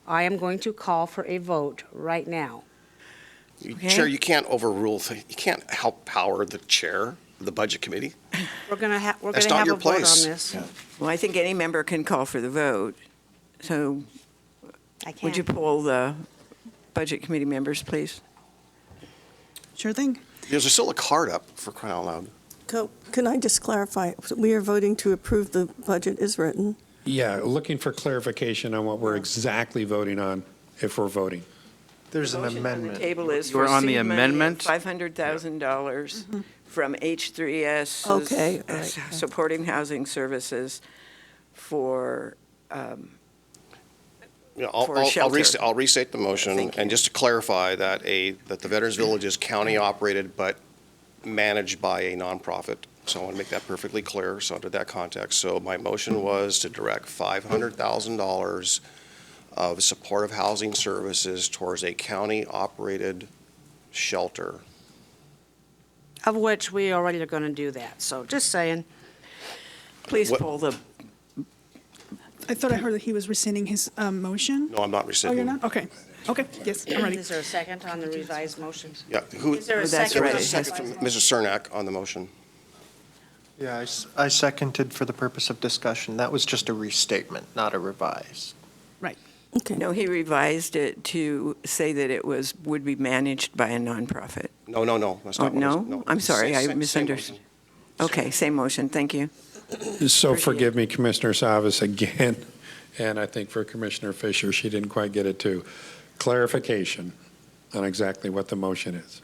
I am going to call for a vote right now. Okay. Chair, you can't overrule, you can't help power the chair of the Budget Committee. We're going to have That's not a your vote on place. this. Well, I think any member can call for the vote. So I can't. would you poll the Budget Committee members, please? Sure thing. There's still a card up, for crying out loud. Can I just clarify? We are voting to approve the budget as written. Yeah, looking for clarification on what we're exactly voting on, if we're voting. There's an The amendment. table is You were for on the seed money of amendment? $500,000 from H3S. Okay, all right. Supporting housing services for, For a shelter. I'll restate the motion, Thank you. and just to clarify that that the Veterans Village is county-operated but managed by a nonprofit. So I want to make that perfectly clear, so under that context. So my motion was to direct $500,000 of supportive housing services towards a county-operated shelter. Of which we already are going to do that. So just saying. please What- poll the, I thought I heard that he was rescinding his motion. No, I'm not Oh, rescinding. you're not? Okay. Okay, yes, I'm ready. Is there a second on the revised motion? Yeah, who, Is there a Oh, that's second? right. on the second from revised Mr. Cernak on the motion. Yeah, I seconded for the purpose of discussion. That was just a restatement, not a revise. Okay. no, he revised it to say that it would be managed by a nonprofit. No, that's Oh, not what it is. no? I'm sorry, I Same misunderstood. motion. Okay, same motion, thank you. So forgive me, Commissioner Savas, again, and I think for Commissioner Fisher, she didn't quite get it too. Clarification on exactly what the motion is.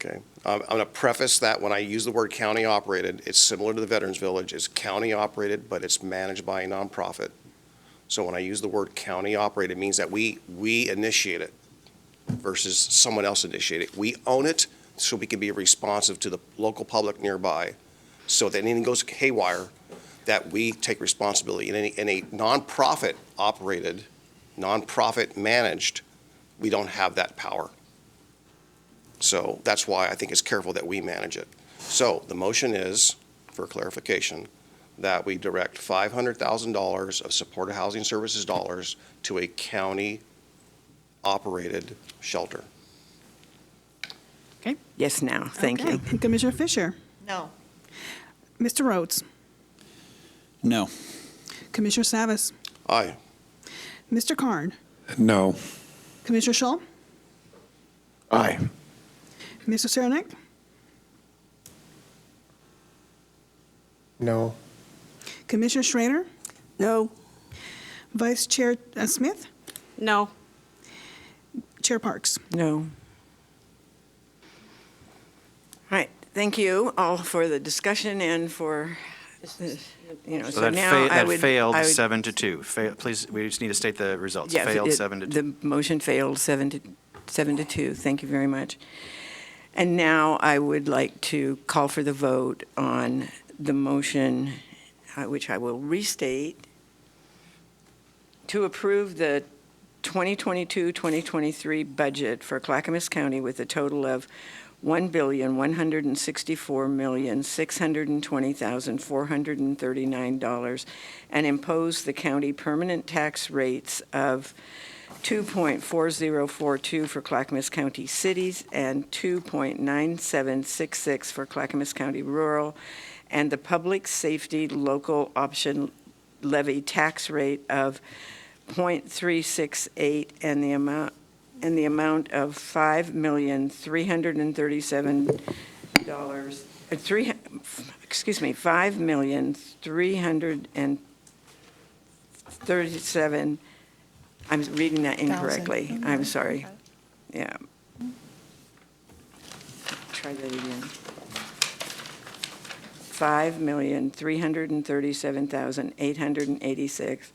Okay. I'm going to preface that when I use the word county operated, it's similar to the Veterans Village. It's county operated, but it's managed by a nonprofit. So when I use the word county operated, it means that we initiate it versus someone else initiate it. We own it so we can be responsive to the local public nearby. So that anything goes haywire, that we take responsibility. In a nonprofit operated, nonprofit managed, we don't have that power. So that's why I think it's careful that we manage it. So the motion is, for clarification, that we direct $500,000 of supported housing services dollars to a county-operated shelter. Okay. Yes, now, thank you. Okay. Commissioner Fisher, No. Mr. Rhodes, No. Commissioner Savas, Aye. Mr. Karn, No. Commissioner Schull, Aye. Mr. Saranac, No. Commissioner Schrader, No, Vice Chair Smith, No. Chair Parks. No. All right, thank you all for the discussion and for, So that now I would. failed I would- 7-2. Please, we just need to state the results. Yes, Failed it- 7-2. The motion failed 7-2. Thank you very much. And now I would like to call for the vote on the motion, which I will restate, to approve the 2022-2023 budget for Clackamas County with a total of $1,164,620,439 and impose the county permanent tax rates of 2.4042 for Clackamas County cities and 2.9766 for Clackamas County rural, and the public safety local option levy tax rate of 0.368 and the amount of $5,337,000, I'm reading that incorrectly. I'm sorry. Yeah. Try that again. $5,337,886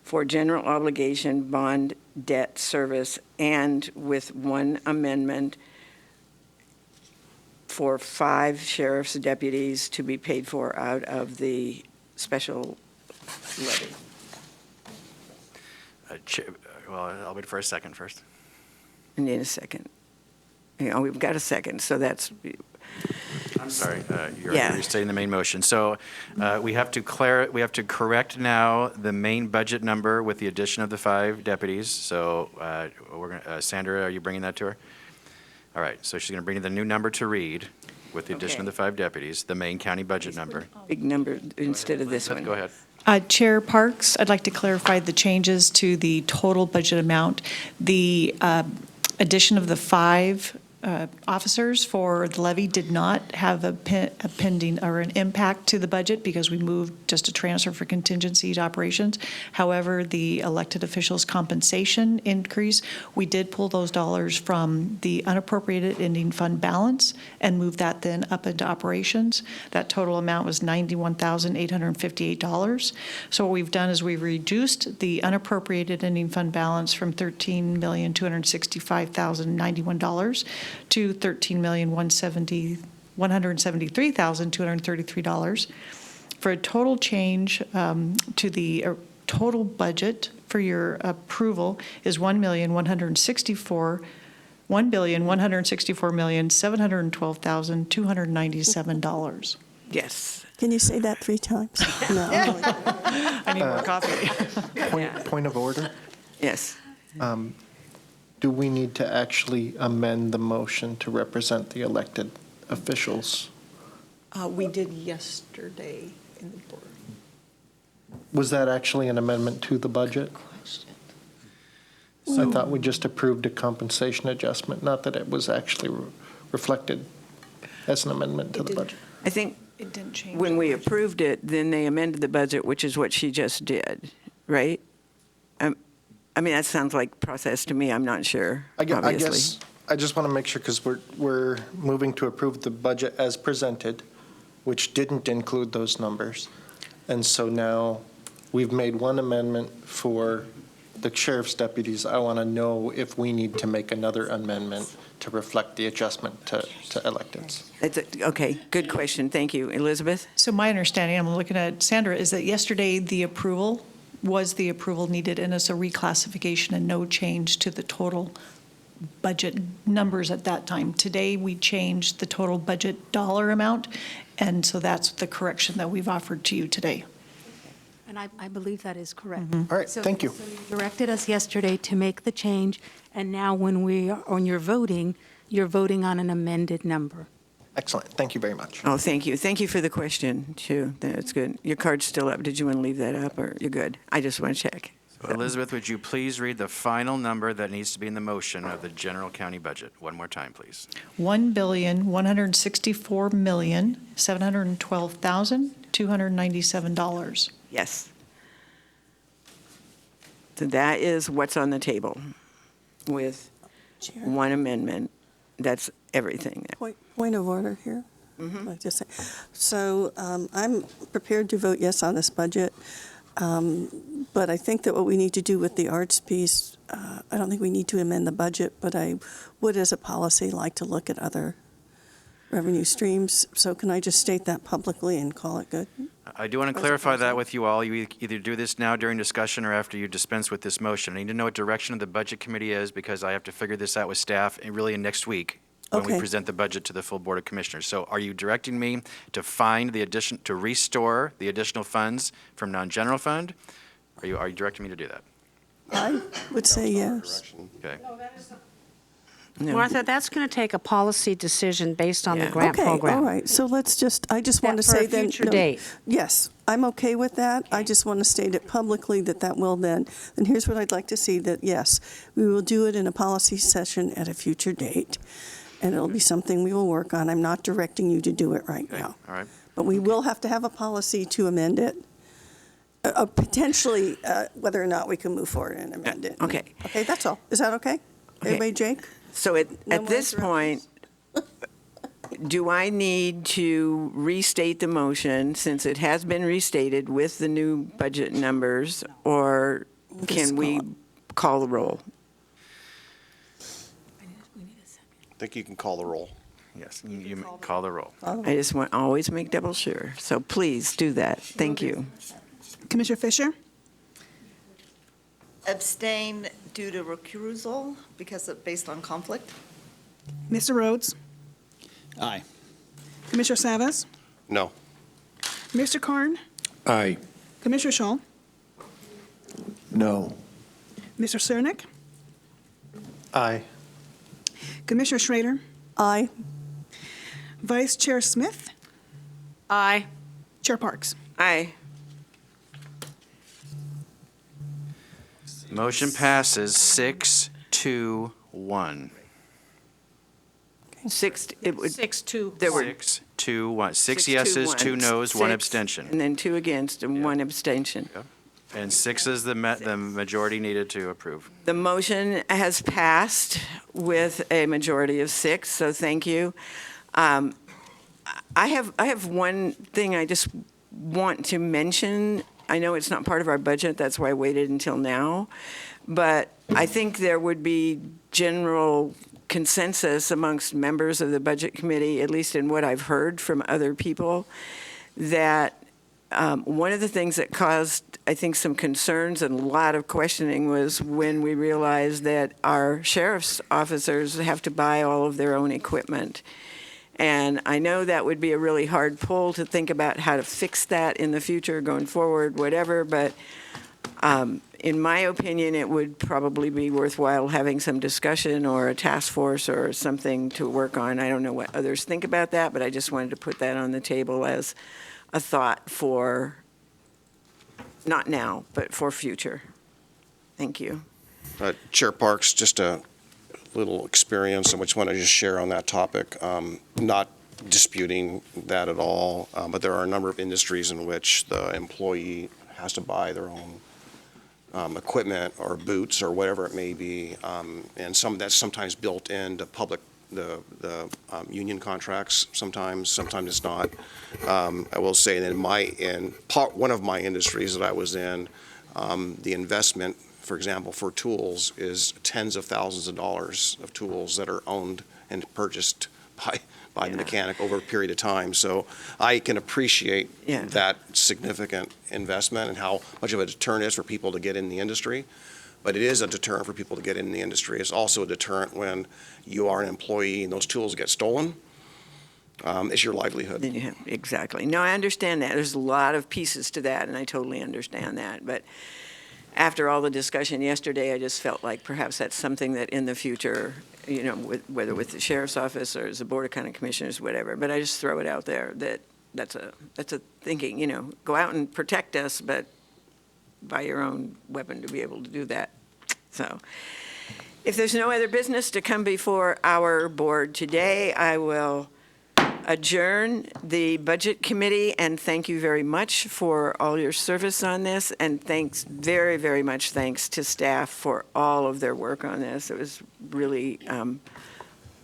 for general obligation bond debt service, and with one amendment for 5 sheriff's deputies to be paid for out of the special levy. Well, I'll wait for a second first. I need a second. We've got a second, so that's, I'm sorry, you're Yeah. restating the main motion. So we have to correct now the main budget number with the addition of the 5 deputies. So Sandra, are you bringing that to her? All right, so she's going to bring the new number to read with the addition of the 5 deputies, the main county budget number. big number instead of this one. Go ahead. Chair Parks, I'd like to clarify the changes to the total budget amount. The addition of the 5 officers for the levy did not have a pending or an impact to the budget because we moved just a transfer for contingency to operations. However, the elected officials' compensation increase, we did pull those dollars from the unappropriated ending fund balance and move that then up into operations. That total amount was $91,858. So what we've done is we've reduced the unappropriated ending fund balance from $13,265,091 to $13,173,233 for a total change to the total budget for your approval is $1,164,712,297. Yes. can you say that 3 times? No. I need more coffee. Point of order. Yes. Do we need to actually amend the motion to represent the elected officials? We did yesterday in the board. Was that actually an amendment to the budget? I thought we just approved a compensation adjustment, not that it was actually reflected as an amendment to the budget. I think It didn't change. when we approved it, then they amended the budget, which is what she just did, right? I mean, that sounds like process to me. I'm not sure, obviously. I just want to make sure, because we're moving to approve the budget as presented, which didn't include those numbers. And so now we've made one amendment for the sheriff's deputies. I want to know if we need to make another amendment to reflect the adjustment to electeds. Okay, good question. Thank you. Elizabeth? So my understanding, I'm looking at Sandra, is that yesterday the approval was the approval needed, and it's a reclassification and no change to the total budget numbers at that time. Today, we changed the total budget dollar amount, and so that's the correction that we've offered to you today. And I believe that is correct. All right, thank you. So you directed us yesterday to make the change, and now when you're voting on an amended number. Excellent. Thank you very much. Oh, thank you. Thank you for the question, too. That's good. Your card's still up. Did you want to leave that up, or you're good? I just want to check. Elizabeth, would you please read the final number that needs to be in the motion of the general county budget? One more time, please. $1,164,712,297. Yes. So that is what's on the table with Chair. one amendment. That's everything. Point of order here. I'd like to say. So I'm prepared to vote yes on this budget, but I think that what we need to do with the arts piece, I don't think we need to amend the budget, but I would, as a policy, like to look at other revenue streams. So can I just state that publicly and call it good? I do want to clarify that with you all. You either do this now during discussion or after you dispense with this motion. I need to know what direction of the budget committee is, because I have to figure this out with staff and really next week when we Okay. present the budget to the full Board of Commissioners. So are you directing me to find the addition, to restore the additional funds from non-general fund? Are you directing me to do that? I would say yes. Okay. No. Martha, that's going to take a policy decision based on the Yeah. grant Okay, program. all right. So let's just, I just want to For a say then. future no, date. Yes, I'm okay with that. I just want to state it publicly that will then, and here's what I'd like to see, that yes, we will do it in a policy session at a future date, and it'll be something we will work on. I'm not directing you to do it right Okay. now. All right. But we will have to have a policy to amend it, potentially, whether or not we can move forward and amend it. Okay. Okay, that's all. Is that okay? Everybody, Jake? So No at more this point, do I need to restate the motion, since it has been restated with the new budget numbers, or can we call the roll? I think you can call the roll. Yes, you may call the roll. I just want, always make double sure. So please do that. Thank you. Commissioner Fisher? Abstain due to recusal based on conflict. Mr. Rhodes? Aye. Commissioner Savas? No. Mr. Karn? Aye. Commissioner Shaw? No. Mr. Cernick? Aye. Commissioner Schrader? Aye. Vice Chair Smith? Aye. Chair Parks? Aye. Motion passes 6-2-1. It would, 6-2. there were 6-2-1. 6 6, 2, yeses, 1. 2 noes, 1 6, abstention. And then 2 against and 1 abstention. And 6 is the majority needed to approve. The motion has passed with a majority of 6, so thank you. I have one thing I just want to mention. I know it's not part of our budget, that's why I waited until now, but I think there would be general consensus amongst members of the Budget Committee, at least in what I've heard from other people, that one of the things that caused, I think, some concerns and a lot of questioning was when we realized that our sheriff's officers have to buy all of their own equipment. And I know that would be a really hard pull to think about how to fix that in the future, going forward, whatever, but in my opinion, it would probably be worthwhile having some discussion or a task force or something to work on. I don't know what others think about that, but I just wanted to put that on the table as a thought for, not now, but for future. Thank you. Chair Parks, just a little experience, and which want to just share on that topic. Not disputing that at all, but there are a number of industries in which the employee has to buy their own equipment or boots or whatever it may be, and that's sometimes built into the union contracts. Sometimes it's not. I will say that one of my industries that I was in, the investment, for example, for tools is tens of thousands of dollars of tools that are owned and purchased by the mechanic over a period of time. So I can appreciate that significant investment and how much of a deterrent it is for people to get in the industry. But it is a deterrent for people to get in the industry. It's also a deterrent when you are an employee and those tools get stolen. It's your livelihood. Exactly. No, I understand that. There's a lot of pieces to that, and I totally understand that. But after all the discussion yesterday, I just felt like perhaps that's something that in the future, whether with the sheriff's office or as a board of county commissioners, whatever, but I just throw it out there that's a thinking, go out and protect us, but buy your own weapon to be able to do that. So if there's no other business to come before our board today, I will adjourn the Budget Committee, and thank you very much for all your service on this, and very, very much thanks to staff for all of their work on this. It was really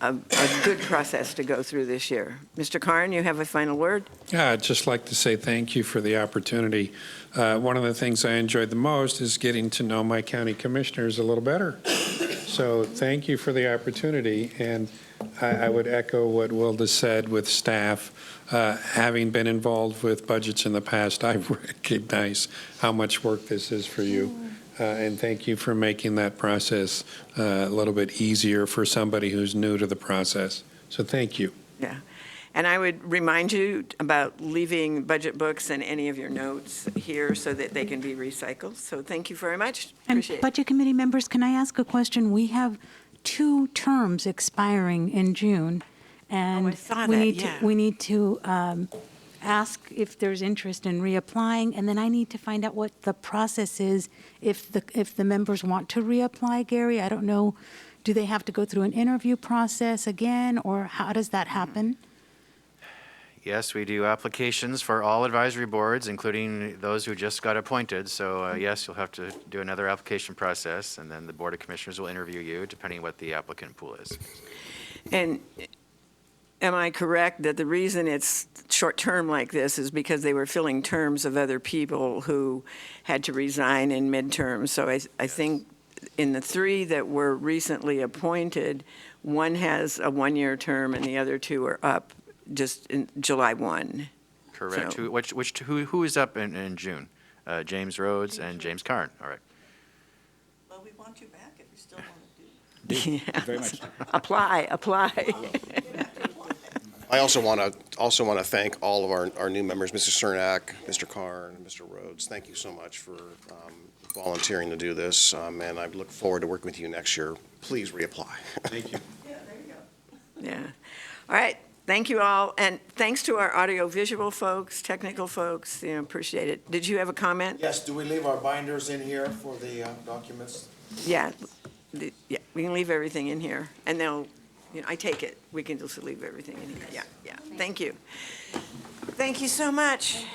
a good process to go through this year. Mr. Karn, you have a final word? Yeah, I'd just like to say thank you for the opportunity. One of the things I enjoyed the most is getting to know my county commissioners a little better. So thank you for the opportunity, and I would echo what Wilda said with staff. Having been involved with budgets in the past, I recognize how much work this is for you. And thank you for making that process a little bit easier for somebody who's new to the process. So thank you. Yeah. And I would remind you about leaving budget books and any of your notes here so that they can be recycled. So thank you very much. Appreciate And Budget Committee members, can I ask a question? We have 2 terms expiring in June, and I saw we that, need yeah. to, we need to ask if there's interest in reapplying, and then I need to find out what the process is if the members want to reapply, Gary. I don't know, do they have to go through an interview process again, or how does that happen? Yes, we do applications for all advisory boards, including those who just got appointed. So yes, you'll have to do another application process, and then the Board of Commissioners will interview you, depending what the applicant pool is. And am I correct that the reason it's short-term like this is because they were filling terms of other people who had to resign in midterm? So I think in the 3 that were recently appointed, one has a 1-year term and the other 2 are up just in July 1. Correct. So- Who is up in June? James Rhodes and James Karn. All right. Well, we want you back if you still want to do it. Yeah. Very much. Apply. I also want to thank all of our new members, Mr. Cernak, Mr. Karn, and Mr. Rhodes. Thank you so much for volunteering to do this, and I look forward to working with you next year. Please reapply. Thank you. Yeah. All right. Thank you all. And thanks to our audio-visual folks, technical folks. Appreciate it. Did you have a comment? Yes, do we leave our binders in here for the documents? Yeah. Yeah, we can leave everything in here, and I take it, we can just leave everything in here. Yeah. Thank you. Thank you so much.